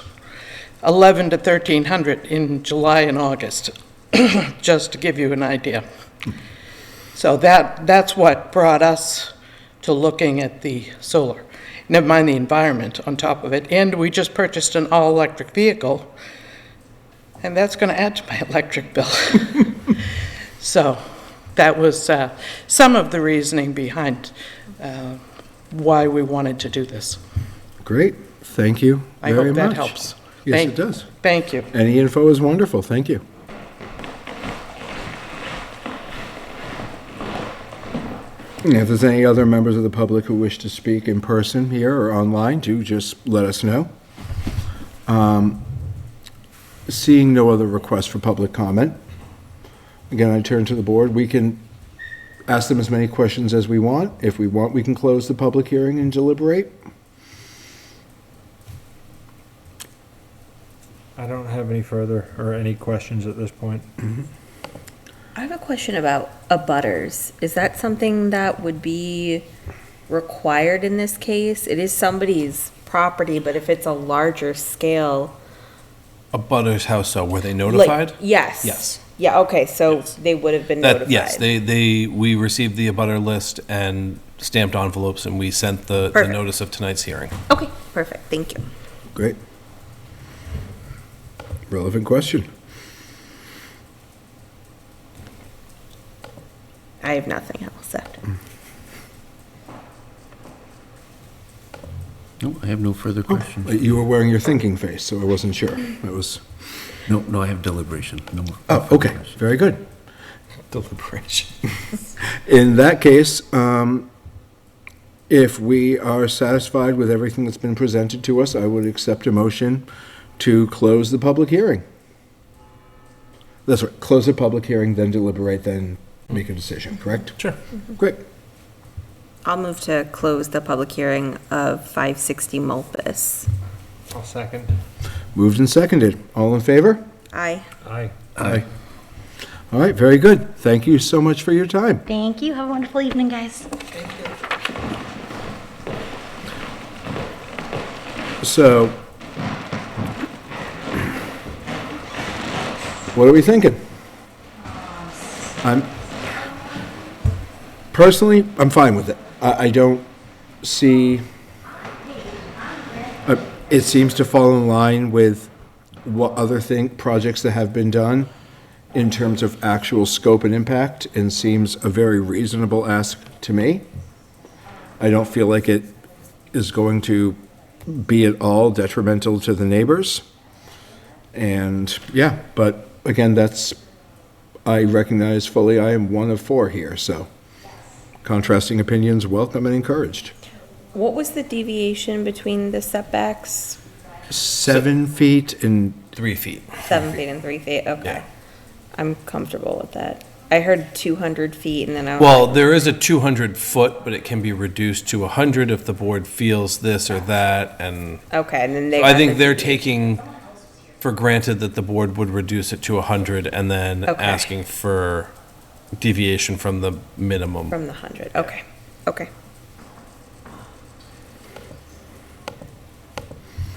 11 to 1,300 in July and August, just to give you an idea. So that's what brought us to looking at the solar. Never mind the environment on top of it. And we just purchased an all-electric vehicle, and that's going to add to my electric bill. So that was some of the reasoning behind why we wanted to do this. Great. Thank you I very hope much. that helps. Yes, it does. Thank you. Any info is wonderful. Thank you. And if there's any other members of the public who wish to speak in person here or online, do just let us know. Seeing no other requests for public comment, again, I turn to the board. We can ask them as many questions as we want. If we want, we can close the public hearing and deliberate. I don't have any further or any questions at this point. I have a question about abutters. Is that something that would be required in this case? It is somebody's property, but if it's a larger scale. A butter's house, so were they like- notified? Yes. Yes. Yeah, okay, so Yes. they would have been That, notified. yes, we received the abutter list and stamped envelopes, and we sent the Perfect. notice of tonight's hearing. Okay, perfect, thank you. Great. Relevant question. I have nothing else said. No, I have no further questions. You were wearing your thinking face, so I wasn't sure. That was, No, I have deliberation. No more. oh, okay, very good. Deliberation. In that case, if we are satisfied with everything that's been presented to us, I would accept a motion to close the public hearing. That's right, close the public hearing, then deliberate, then make a decision, correct? Sure. Great. I'll move to close the public hearing of 560 Mulpus. I'll second. Moved and seconded. All in favor? Aye. Aye. Aye. All right, very good. Thank you so much for your time. Thank you. Have a wonderful evening, guys. So, what are we thinking? Personally, I'm fine with it. I don't see, it seems to fall in line with what other projects that have been done in terms of actual scope and impact, and seems a very reasonable ask to me. I don't feel like it is going to be at all detrimental to the neighbors. And, yeah, but again, I recognize fully I am one of four here, so contrasting opinions welcome and encouraged. What was the deviation between the setbacks? 7 feet and 3 feet. 7 feet and 3 feet, okay. Yeah. I'm comfortable with that. I heard 200 feet and then I was Well, there is a 200 foot, but it can be reduced to 100 if the board feels this or that, and okay, and then they. I got think the they're deviation. taking for granted that the board would reduce it to 100 and then Okay. asking for deviation from the minimum. From the 100, okay, okay.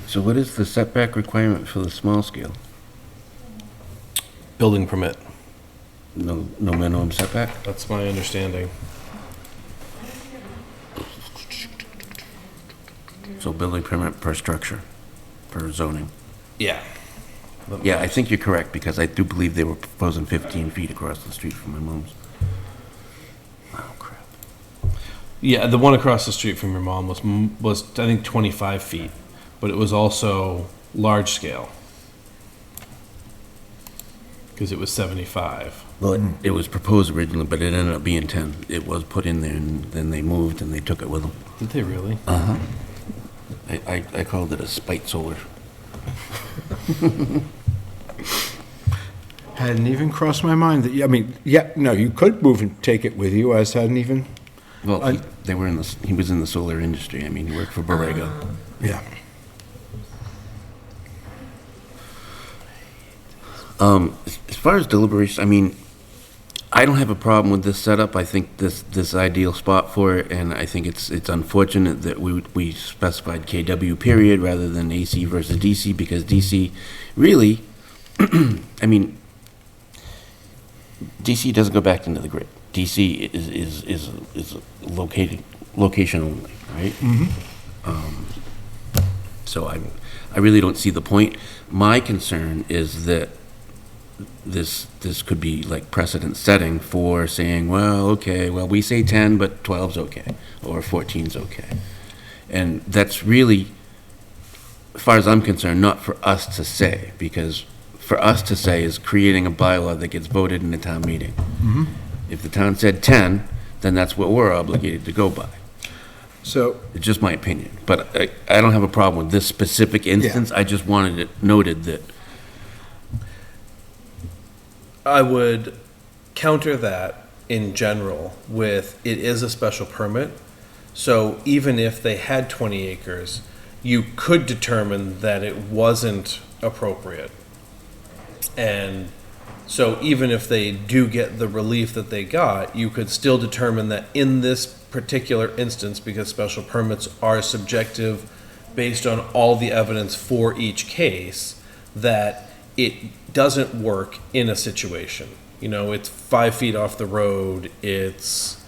So what is the setback requirement for the small scale? Building permit, No minimum setback? that's my understanding. So building permit per structure, per zoning. Yeah. Yeah, I think you're correct, because I do believe they were proposing 15 feet across the street from my mom's. Oh, crap. Yeah, the one across the street from your mom was I think 25 feet, but it was also large scale. Because it was 75. Well, it was proposed originally, but it ended up being 10. It was put in there, and then they moved, and they took it with them. Did they really? Uh-huh. I called it a spite solar. hadn't even crossed my mind that, you could move and take it with you, as hadn't even, Well, he was in the solar industry. I mean, he worked for Borrego. yeah. As far as deliberation, I mean, I don't have a problem with this setup. I think this ideal spot for it, and I think it's unfortunate that we specified KW period rather than AC versus DC, because DC really, I mean, DC doesn't go back into the grid. DC is location only, right? So I really don't see the point. My concern is that this could be like precedent setting for saying, well, we say 10, but 12's okay, or 14's okay. And that's really, as far as I'm concerned, not for us to say, because for us to say is creating a bylaw that gets voted in the town meeting. If the town said 10, then that's what we're obligated to go by. So, It's just my opinion, but I don't have a problem with this specific instance. I just wanted it noted that I would counter that in general with, it is a special permit. So even if they had 20 acres, you could determine that it wasn't appropriate. And so even if they do get the relief that they got, you could still determine that in this particular instance, because special permits are subjective based on all the evidence for each case, that it doesn't work in a situation. It's 5 feet off the road, it's,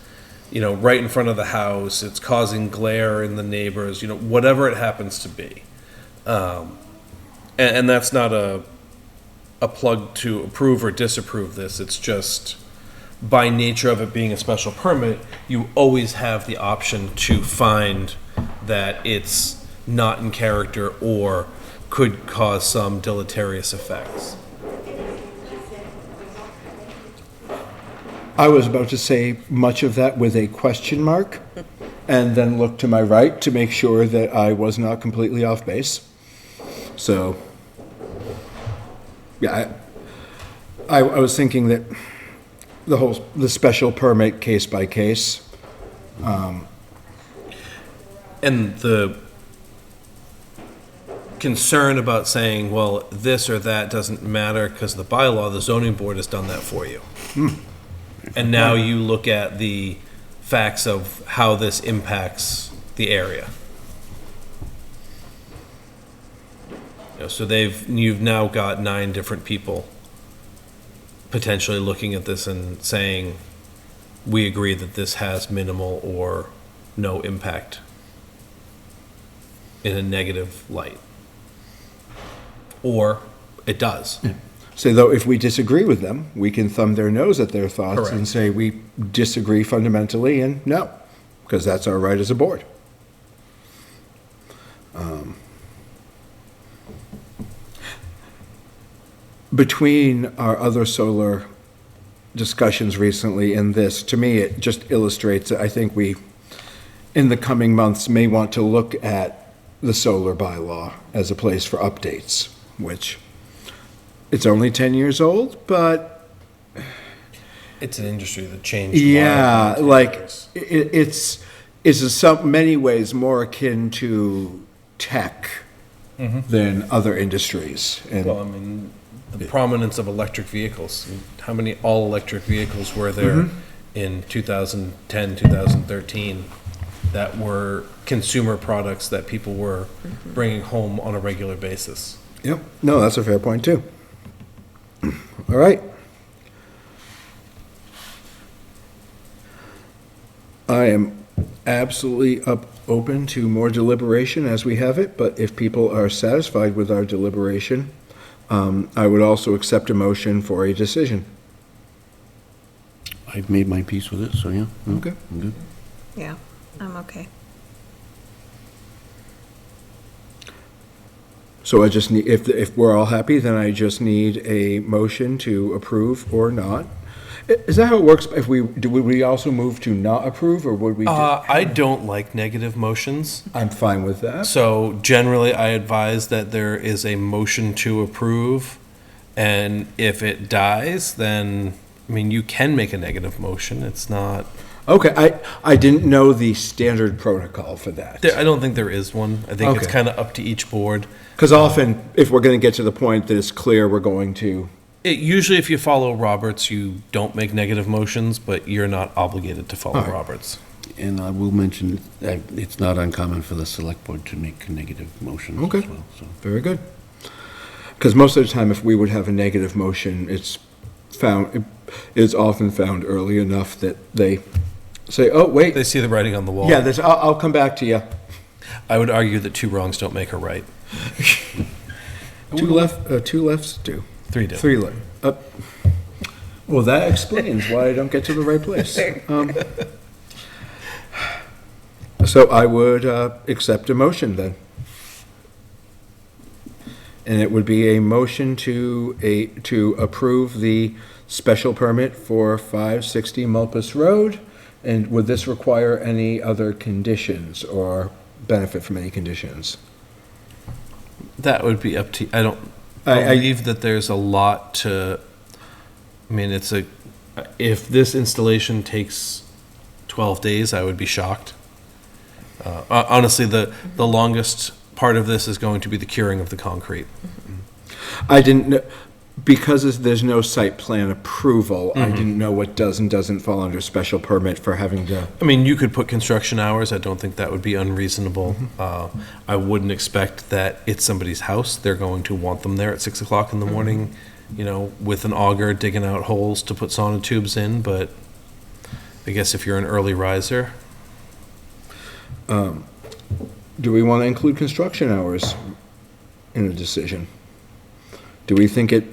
right in front of the house, it's causing glare in the neighbors, whatever it happens to be. And that's not a plug to approve or disapprove this, it's just, by nature of it being a special permit, you always have the option to find that it's not in character or could cause some deleterious effects. I was about to say much of that with a question mark, and then look to my right to make sure that I was not completely off base. So, yeah, I was thinking that the special permit case by case. And the concern about saying, well, this or that doesn't matter because the bylaw, the zoning board has done that for you. And now you look at the facts of how this impacts the area. So you've now got 9 different people potentially looking at this and saying, we agree that this has minimal or no impact in a negative light. Or it does. Say, though, if we disagree with them, we can thumb their nose at their thoughts and Correct. say we disagree fundamentally and no, because that's our right as a board. Between our other solar discussions recently and this, to me, it just illustrates that I think we, in the coming months, may want to look at the solar bylaw as a place for updates, which it's only 10 years old, but It's an industry that changed. yeah, wildly. like it's in some many ways more akin to tech than other industries. Well, I And mean, the prominence of electric vehicles. How many all-electric vehicles were there in 2010, 2013 that were consumer products that people were bringing home on a regular basis? yep, no, that's a fair point too. All right. I am absolutely open to more deliberation as we have it, but if people are satisfied with our deliberation, I would also accept a motion for a decision. I've made my peace with it, so yeah. no, Okay. I'm good. Yeah, I'm okay. So I just need, if we're all happy, then I just need a motion to approve or not. Is that how it works? If would we also move to not approve, or would we? I don't like negative motions. I'm fine with that. So generally, I advise that there is a motion to approve, and if it dies, then, I mean, you can make a negative motion. It's not, Okay, I didn't know the standard protocol for that. I don't think there is one. I think it's Okay. kind of up to each board. Because often, if we're going to get to the point that it's clear we're going to, Usually, if you follow Roberts, you don't make negative motions, but you're not obligated to follow All right. Roberts. And I will mention, it's not uncommon for the select board to make negative motions Okay. as well, so. very good. Because most of the time, if we would have a negative motion, it's often found early enough that they say, oh, wait, They see the writing on the wall. yeah, I'll come back to you. I would argue that two wrongs don't make a right. Two lefts do. Three do. Three left. Well, that explains why I don't get to the right place. So I would accept a motion then. And it would be a motion to approve the special permit for 560 Mulpus Road. And would this require any other conditions or benefit from any conditions? That would be up to, I don't I- believe that there's a lot to, I mean, if this installation takes 12 days, I would be shocked. Honestly, the longest part of this is going to be the curing of the concrete. I didn't know, because there's no site plan approval, I didn't know what does and doesn't fall under special permit for having to. I mean, you could put construction hours. I don't think that would be unreasonable. I wouldn't expect that it's somebody's house. They're going to want them there at 6 o'clock in the morning, with an auger digging out holes to put sonotubes in. But I guess if you're an early riser, Do we want to include construction hours in a decision? Do we think it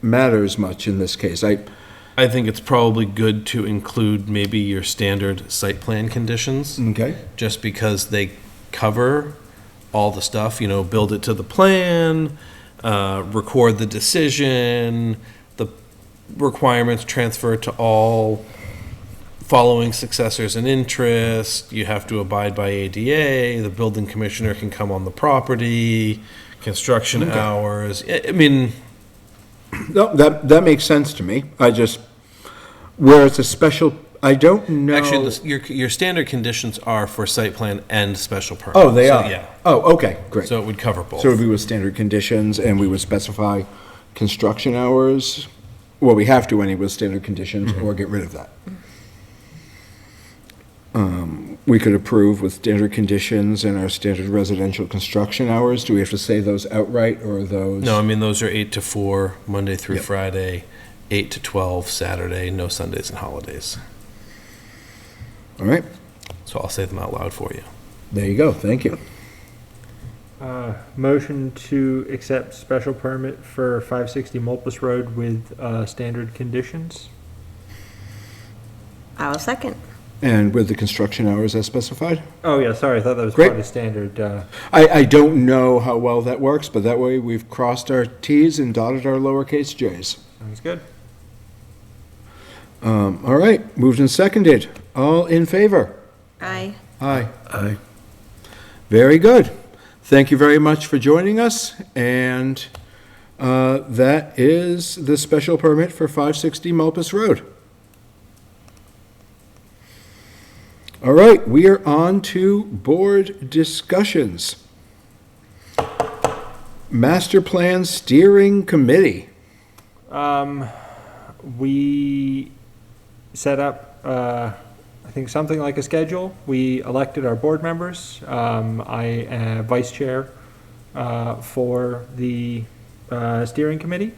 matters much in this case? I think it's probably good to include maybe your standard site plan conditions, Okay. just because they cover all the stuff, build it to the plan, record the decision, the requirements transfer to all following successors in interest, you have to abide by ADA, the building commissioner can come on the property, construction hours, I mean, No, that makes sense to me. Where it's a special, I don't know. actually, your standard conditions are for site plan and special permit. Oh, they So, are? Yeah, Oh, okay, great. so it would cover both. So it would be with standard conditions, and we would specify construction hours? Well, we have to anyway with standard conditions, or get rid of that. We could approve with standard conditions and our standard residential construction hours. Do we have to say those outright, or are those? No, I mean, those are 8 to 4, Monday through Yep. Friday, 8 to 12, Saturday, no Sundays and holidays. All right, So I'll say them out loud for you. there you go, thank you. Motion to accept special permit for 560 Mulpus Road with standard conditions. I will second. And with the construction hours as specified? Oh, yeah, sorry, I thought that was Great. part of standard. I don't know how well that works, but that way we've crossed our Ts and dotted our lowercase j's. Sounds good. All right, moved and seconded. All in favor? Aye. Aye. Aye. Very good. Thank you very much for joining us, and that is the special permit for 560 Mulpus Road. All right, we are on to board discussions. Master Plan Steering Committee. We set up, I think, something like a schedule. We elected our board members. I am vice chair for the steering committee,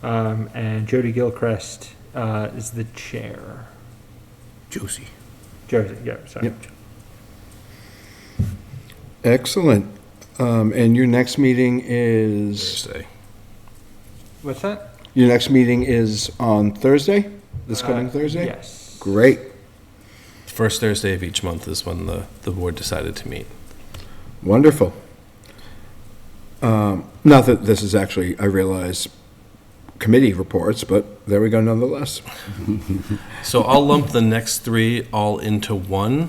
and Jody Gilchrist is the chair. Josie. Josie, yeah, sorry. Yep. Excellent. And your next meeting is, Thursday. What's that? your next meeting is on Thursday? This coming Thursday? Yes. Great. First Thursday of each month is when the board decided to meet. Wonderful. Not that this is actually, I realize, committee reports, but there we go nonetheless. So I'll lump the next three all into one.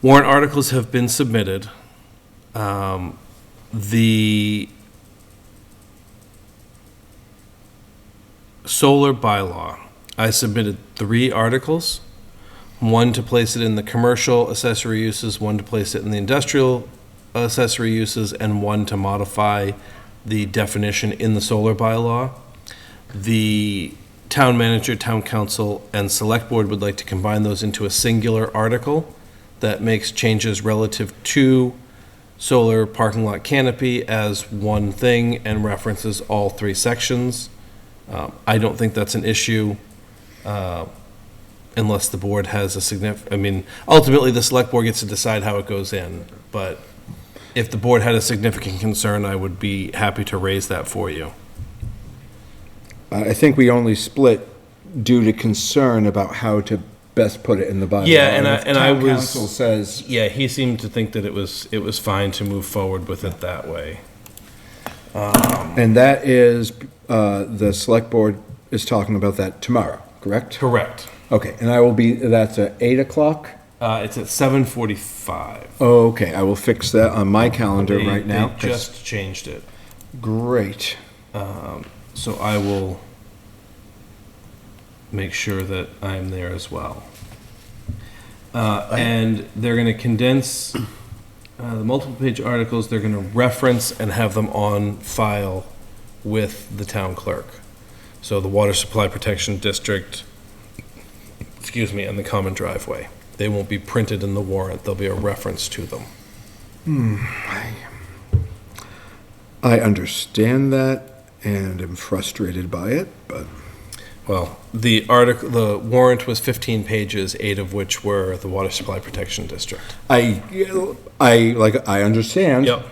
Warrant articles have been submitted. The solar bylaw, I submitted 3 articles. One to place it in the commercial accessory uses, one to place it in the industrial accessory uses, and one to modify the definition in the solar bylaw. The town manager, town council, and select board would like to combine those into a singular article that makes changes relative to solar parking lot canopy as one thing and references all 3 sections. I don't think that's an issue unless the board has a significant, I mean, ultimately, the select board gets to decide how it goes in, but if the board had a significant concern, I would be happy to raise that for you. I think we only split due to concern about how to best put it in the bylaw. Yeah, and if I town was- council says, Yeah, he seemed to think that it was fine to move forward with it that way. and that is, the select board is talking about that tomorrow, correct? Correct. Okay, and I will be, that's at 8 o'clock? It's at 7:45. Okay, I will fix that on my calendar They- right now. They just changed it. Great. So I will make sure that I'm there as well. And they're going to condense the multiple page articles, they're going to reference and have them on file with the town clerk. So the Water Supply Protection District, and the common driveway. They won't be printed in the warrant, there'll be a reference to them. I understand that and am frustrated by it, but Well, the warrant was 15 pages, 8 of which were the Water Supply Protection District. I understand. Yep.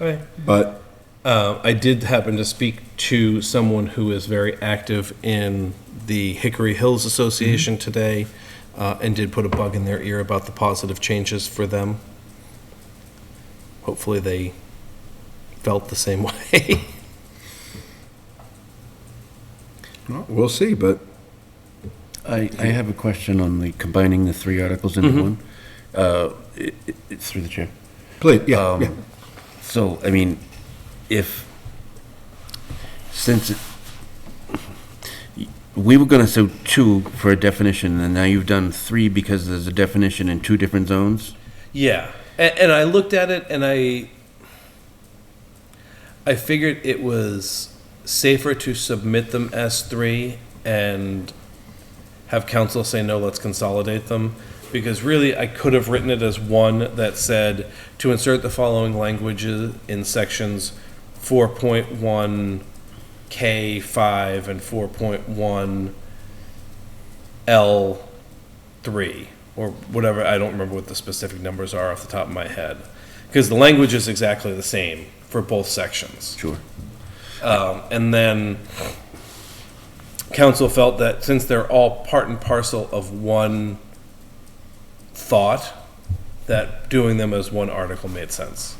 Okay. But I did happen to speak to someone who is very active in the Hickory Hills Association today, and did put a bug in their ear about the positive changes for them. Hopefully they felt the same way. well, we'll see, but I have a question on the combining the 3 articles into one. It's through the chair. please, yeah. So, I mean, since we were gonna say 2 for a definition, and now you've done 3 because there's a definition in 2 different zones? Yeah, and I looked at it and I figured it was safer to submit them as 3 and have council say, no, let's consolidate them. Because really, I could have written it as 1 that said, to insert the following languages in sections 4.1K5 and 4.1L 3, or whatever, I don't remember what the specific numbers are off the top of my head. Because the language is exactly the same for both sections. Sure. And then council felt that since they're all part and parcel of one thought, that doing them as one article made sense.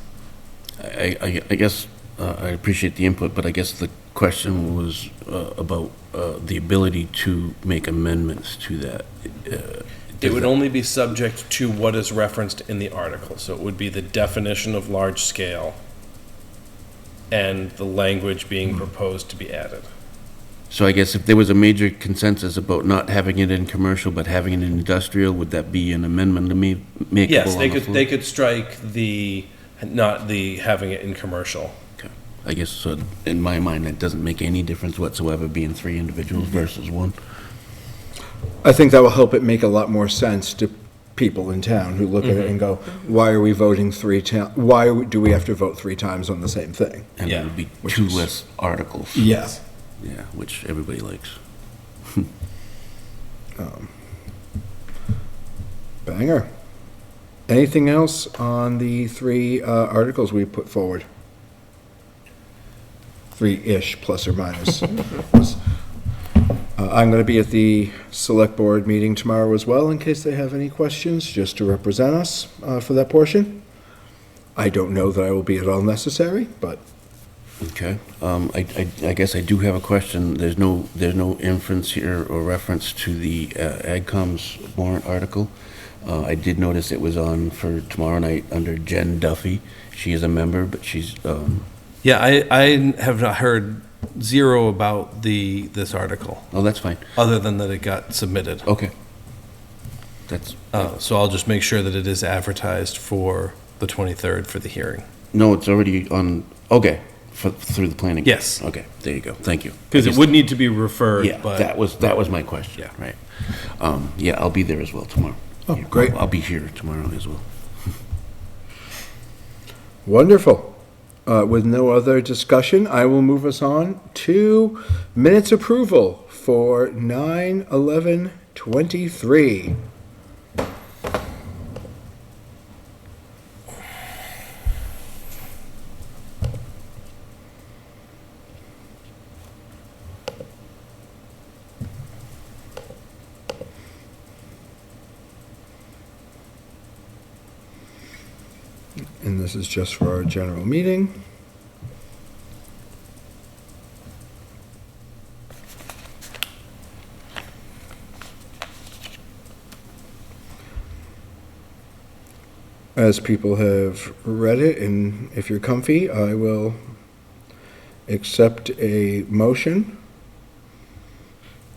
I guess, I appreciate the input, but I guess the question was about the ability to make amendments to that. It would only be subject to what is referenced in the article, so it would be the definition of large scale and the language being proposed to be added. So I guess if there was a major consensus about not having it in commercial but having it in industrial, would that be an amendment to me makeable Yes, on they the could, floor? they could strike the, not the having it in commercial. Okay. I guess, so in my mind, that doesn't make any difference whatsoever, being 3 individuals versus 1. I think that will help it make a lot more sense to people in town who look at it and go, why are we voting why do we have to vote 3 times on the same thing? And Yeah. there would be Which 2 is- less articles. Yes. Yeah, which everybody likes. Banger. Anything else on the 3 articles we put forward? 3-ish, plus or minus. I'm going to be at the Select Board meeting tomorrow as well, in case they have any questions, just to represent us for that portion. I don't know that I will be at all necessary, but Okay. I guess I do have a question. There's no inference here or reference to the AgCom's warrant article. I did notice it was on for tomorrow night under Jen Duffy. She is a member, but she's, Yeah, I have not heard zero about this article, oh, that's fine. other than that it got submitted. Okay. That's, So I'll just make sure that it is advertised for the 23rd for the hearing. no, it's already on, okay, through the planning. Yes. Okay, there you go. Thank you. Because I it just- would need to be referred, Yeah, but. that was my question. Yeah. Right. Yeah, I'll be there as well tomorrow. Oh, Yeah, great. I'll be here tomorrow as well. wonderful. With no other discussion, I will move us on to minutes approval for 9/11/23. And this is just for our general meeting. As people have read it, and if you're comfy, I will accept a motion.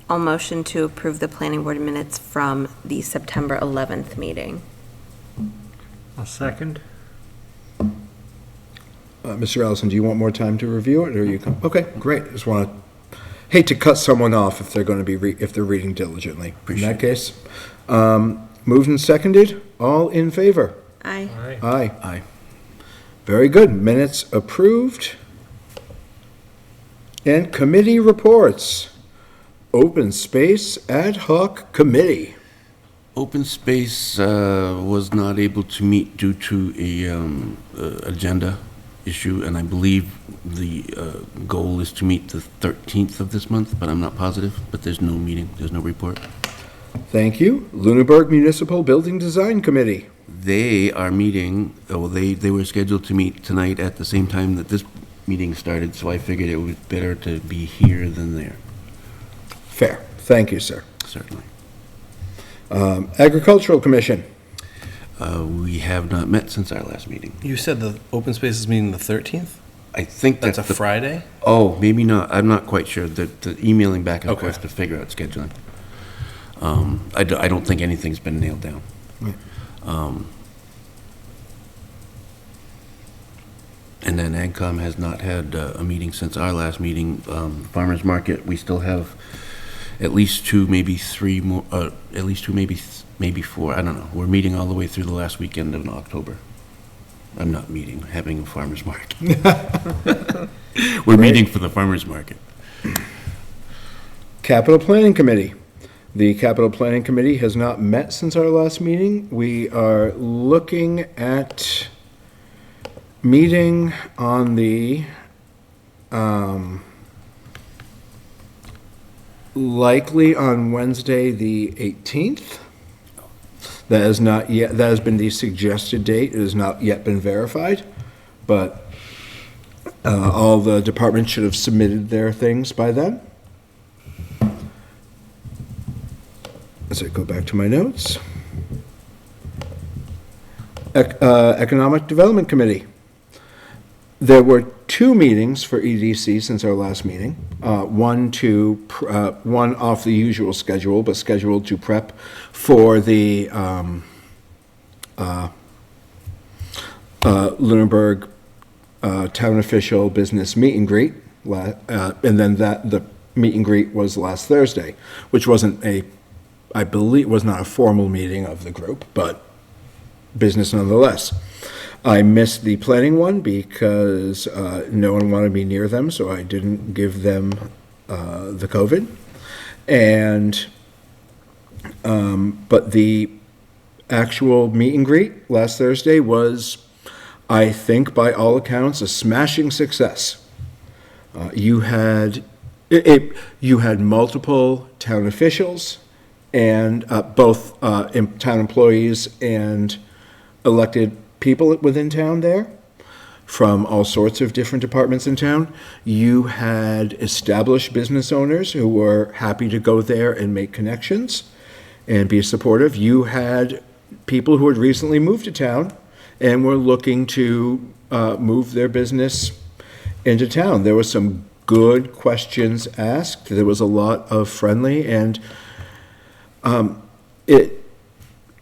I'll motion to approve the planning board minutes from the September 11th meeting. I'll second. Mr. Allison, do you want more time to review it, or you can? Okay, great. Just want to, hate to cut someone off if they're going to be, if they're reading diligently. In that case, moved and seconded, all in favor? Aye. Aye. Aye. Very good. Minutes approved. And committee reports. Open Space Ad Hoc Committee. Open Space was not able to meet due to a agenda issue, and I believe the goal is to meet the 13th of this month, but I'm not positive, but there's no meeting, there's no report. Thank you. Lunenburg Municipal Building Design Committee. They are meeting, they were scheduled to meet tonight at the same time that this meeting started, so I figured it was better to be here than there, Fair. Thank you, sir. certainly. Agricultural Commission. We have not met since our last meeting. You said the open space is meeting the 13th? I think That's that's a the, Friday? oh, maybe not, I'm not quite sure, the emailing back and Okay. forth to figure out scheduling. I don't think anything's been nailed down. And then AgCom has not had a meeting since our last meeting. Farmers Market, we still have at least 2, maybe 3 more, at least 2, maybe 4, I don't know. We're meeting all the way through the last weekend of October. I'm not meeting, having a farmer's market. We're meeting for the farmer's market. Capital Planning Committee. The Capital Planning Committee has not met since our last meeting. We are looking at meeting on the, likely on Wednesday, the 18th. That is not yet, that has been the suggested date. It has not yet been verified, but all the departments should have submitted their things by then. As I go back to my notes. Economic Development Committee. There were 2 meetings for EDC since our last meeting. One off the usual schedule, but scheduled to prep for the Lunenburg town official business meet and greet. And then the meet and greet was last Thursday, which wasn't I believe was not a formal meeting of the group, but business nonetheless. I missed the planning one because no one wanted me near them, so I didn't give them the COVID. But the actual meet and greet last Thursday was, I think, by all accounts, a smashing success. You had multiple town officials and both town employees and elected people within town there from all sorts of different departments in town. You had established business owners who were happy to go there and make connections and be supportive. You had people who had recently moved to town and were looking to move their business into town. There were some good questions asked. There was a lot of friendly, and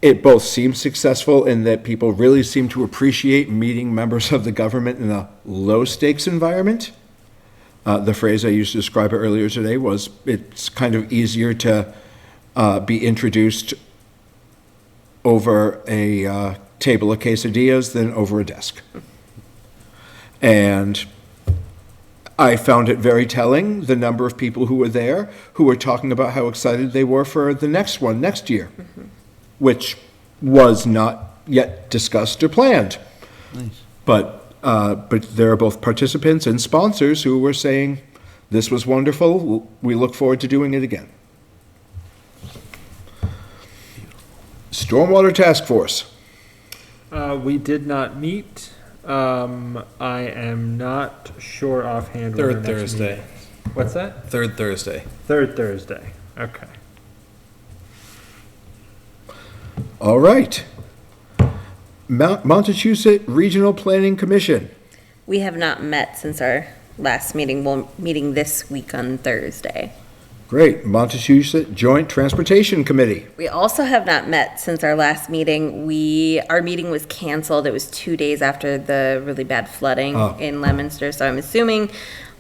it both seemed successful in that people really seemed to appreciate meeting members of the government in a low-stakes environment. The phrase I used to describe it earlier today was, it's kind of easier to be introduced over a table of quesadillas than over a desk. And I found it very telling, the number of people who were there who were talking about how excited they were for the next one next year, which was not yet discussed or planned. Nice. But there are both participants and sponsors who were saying, this was wonderful, we look forward to doing it again. Stormwater Task Force. We did not meet. I am not sure offhand. when our Third next Thursday. meeting is. What's that? Third Thursday. Third Thursday. Okay. All right. Montechusett Regional Planning Commission. We have not met since our last meeting. We're meeting this week on Thursday. Great. Montechusett Joint Transportation Committee. We also have not met since our last meeting. Our meeting was canceled. It was 2 days after the really bad flooding in Leominster, so I'm assuming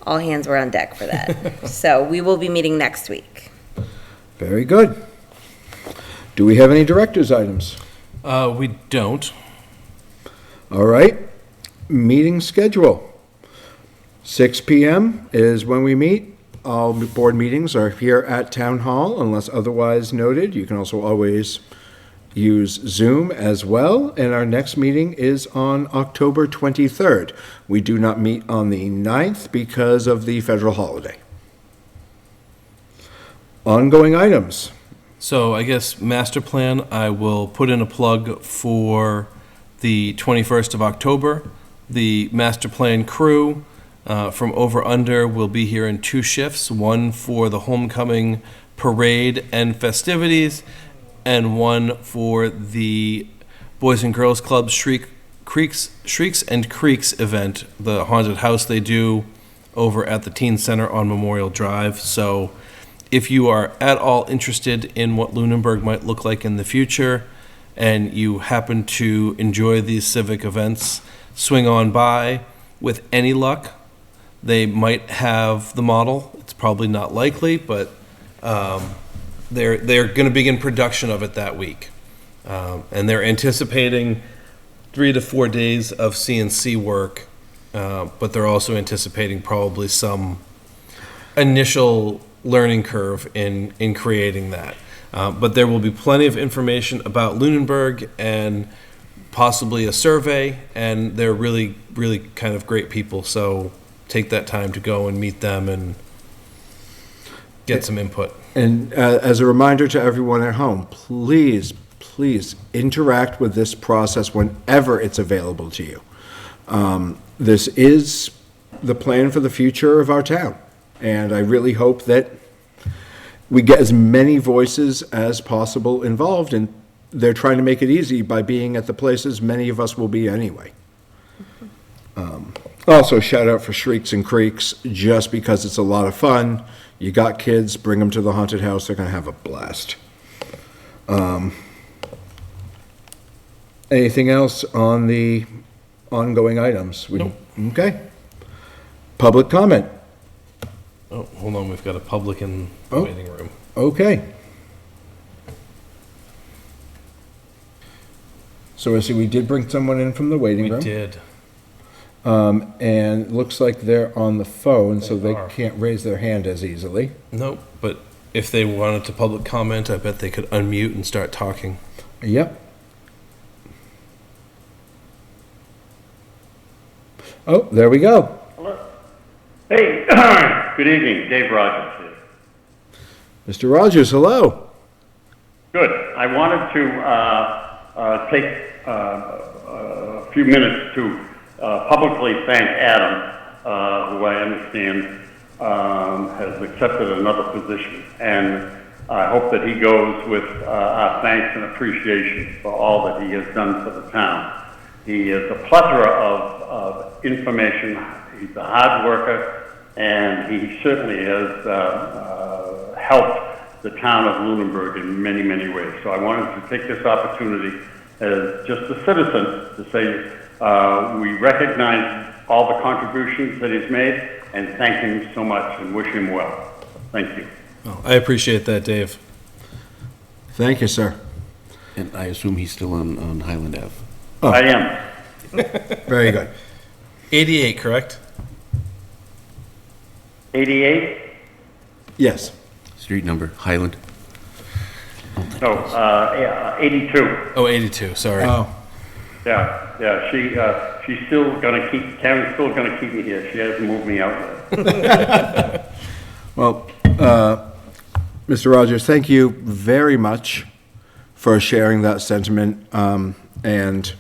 all hands were on deck for that. So we will be meeting next week. Very good. Do we have any director's items? We don't. All right. Meeting schedule. 6 p.m. is when we meet. All board meetings are here at Town Hall unless otherwise noted. You can also always use Zoom as well. And our next meeting is on October 23rd. We do not meet on the 9th because of the federal holiday. Ongoing items. So I guess master plan, I will put in a plug for the 21st of October. The master plan crew from Over Under will be here in 2 shifts, one for the homecoming parade and festivities, and one for the Boys and Girls Club Shrieks and Creeks event, the haunted house they do over at the Teen Center on Memorial Drive. So if you are at all interested in what Lunenburg might look like in the future, and you happen to enjoy these civic events, swing on by. With any luck, they might have the model. It's probably not likely, but they're going to begin production of it that week. And they're anticipating 3 to 4 days of CNC work, but they're also anticipating probably some initial learning curve in creating that. But there will be plenty of information about Lunenburg and possibly a survey, and they're really, really kind of great people. So take that time to go and meet them and get some input. And as a reminder to everyone at home, please interact with this process whenever it's available to you. This is the plan for the future of our town, and I really hope that we get as many voices as possible involved, and they're trying to make it easy by being at the places many of us will be anyway. Also, shout out for Shrieks and Creeks, just because it's a lot of fun. You got kids, bring them to the haunted house, they're gonna have a blast. Anything else on the ongoing items? Nope. Okay. Public comment? Oh, hold on, we've got a public in the Oh. waiting room. Okay. So I see we did bring someone in from the waiting We room. did. And it looks like they're on the phone, so They they are. can't raise their hand as easily. Nope, but if they wanted to public comment, I bet they could unmute and start talking. Yep. Oh, there we go. Hey, good evening, Dave Rogers here. Mr. Rogers, hello. Good. I wanted to take a few minutes to publicly thank Adam, who I understand has accepted another position. And I hope that he goes with our thanks and appreciation for all that he has done for the town. He is a plethora of information. He's a hard worker, and he certainly has helped the town of Lunenburg in many, many ways. So I wanted to take this opportunity as just a citizen to say we recognize all the contributions that he's made and thank him so much and wish him well. Thank you. Oh, I appreciate that, Dave. Thank you, sir. And I assume he's still on Highland Ave. Oh. I am. Very good. 88, correct? 88? Yes. Street number, Highland. No, 82. Oh, 82, sorry. Oh, Yeah, she's still gonna Karen's still gonna keep me here. She hasn't moved me out yet. well, Mr. Rogers, thank you very much for sharing that sentiment, and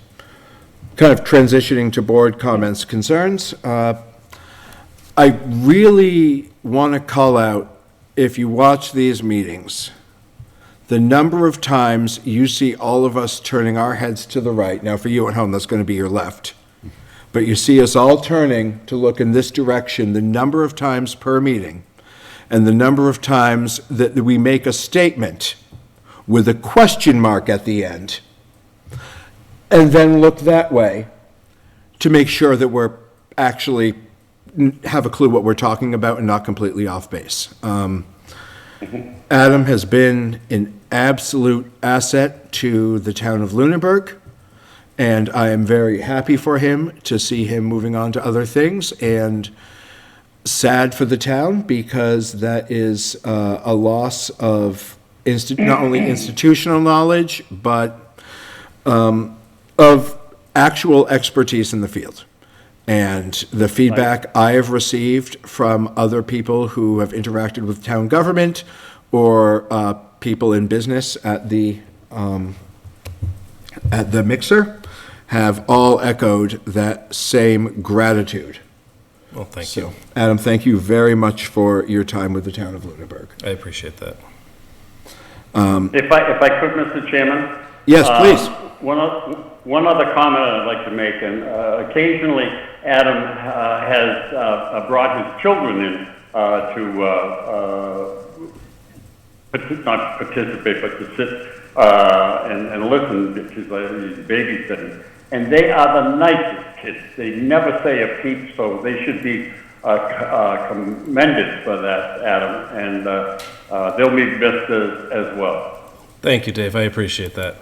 kind of transitioning to board comments, concerns. I really want to call out, if you watch these meetings, the number of times you see all of us turning our heads to the right. Now, for you at home, that's going to be your left. But you see us all turning to look in this direction, the number of times per meeting, and the number of times that we make a statement with a question mark at the end, and then look that way to make sure that we're actually have a clue what we're talking about and not completely off base. Adam has been an absolute asset to the town of Lunenburg, and I am very happy for him to see him moving on to other things, and sad for the town because that is a loss of not only institutional knowledge, but of actual expertise in the field. And the feedback I have received from other people who have interacted with town government or people in business at the mixer have all echoed that same gratitude. Well, thank So, you. Adam, thank you very much for your time with the town of Lunenburg. I appreciate that. If I could, Mr. Chairman? Yes, please. One other comment I'd like to make, and occasionally Adam has brought his children in not participate, but to sit and listen to his babysitting. And they are the nicest kids. They never say a peep, so they should be commended for that, Adam. And they'll be missed as well. Thank you, Dave. I appreciate that.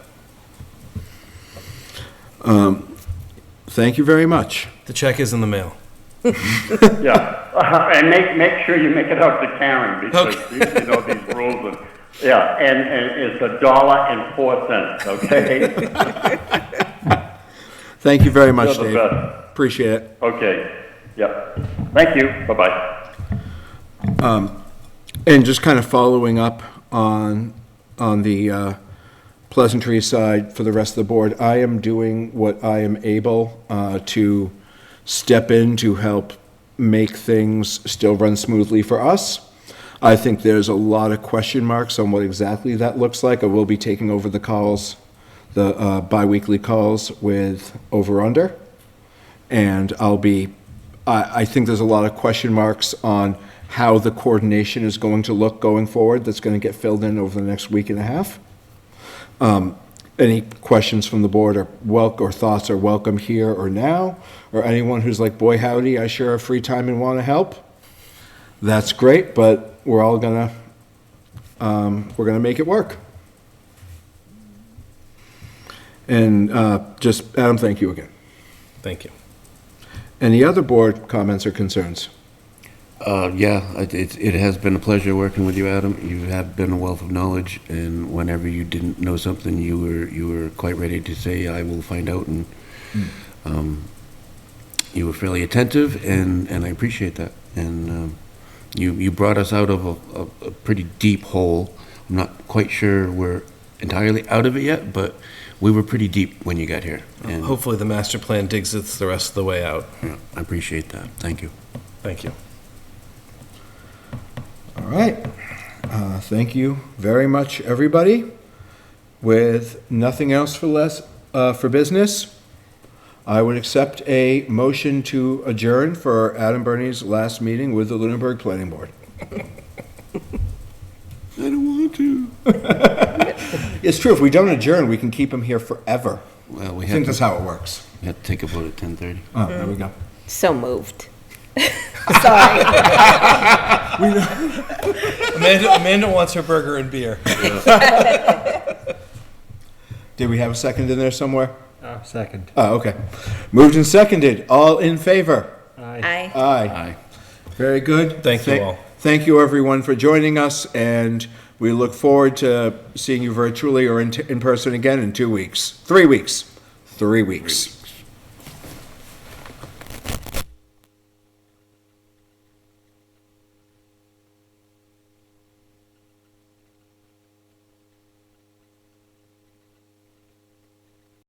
Thank you very much. The check is in the mail. Yeah, and make sure you make it out to Karen, because Okay. you know these rules Yeah, and it's $1.04, okay? Thank you very much, You're the Dave. best. Appreciate it. Okay, yep. Thank you, bye-bye. And just kind of following up on the pleasantry side for the rest of the board, I am doing what I am able to step in to help make things still run smoothly for us. I think there's a lot of question marks on what exactly that looks like. I will be taking over the calls, the bi-weekly calls with Over-Under. And I think there's a lot of question marks on how the coordination is going to look going forward. That's going to get filled in over the next week and a half. Any questions from the board or thoughts are welcome here or now, or anyone who's like, boy, howdy, I sure have free time and want to help. That's great, but we're all gonna make it work. And just, Adam, thank you again. Thank you. Any other board comments or concerns? It has been a pleasure working with you, Adam. You have been a wealth of knowledge, and whenever you didn't know something, you were quite ready to say, I will find out, and you were fairly attentive, and I appreciate that. And you brought us out of a pretty deep hole. I'm not quite sure we're entirely out of it yet, but we were pretty deep when you got here. And Hopefully the master plan digs us the rest of the way out. yeah, I appreciate that. Thank you. Thank you. All right. Thank you very much, everybody. With nothing else for business, I would accept a motion to adjourn for Adam Burney's last meeting with the Lunenburg Planning Board. I don't want to. It's true, if we don't adjourn, we can keep him here forever. Well, I think that's how it works. We have to take a vote at 10:30. Oh, there we go. So moved. Sorry. Amanda wants her burger and beer. Did we have a second in there somewhere? Second. Oh, okay. Moved and seconded. All in favor? Aye. Aye. Aye. Very good. Thank you all. Thank you, everyone, for joining us, and we look forward to seeing you virtually or in person again in 2 weeks. 3 weeks. 3 weeks.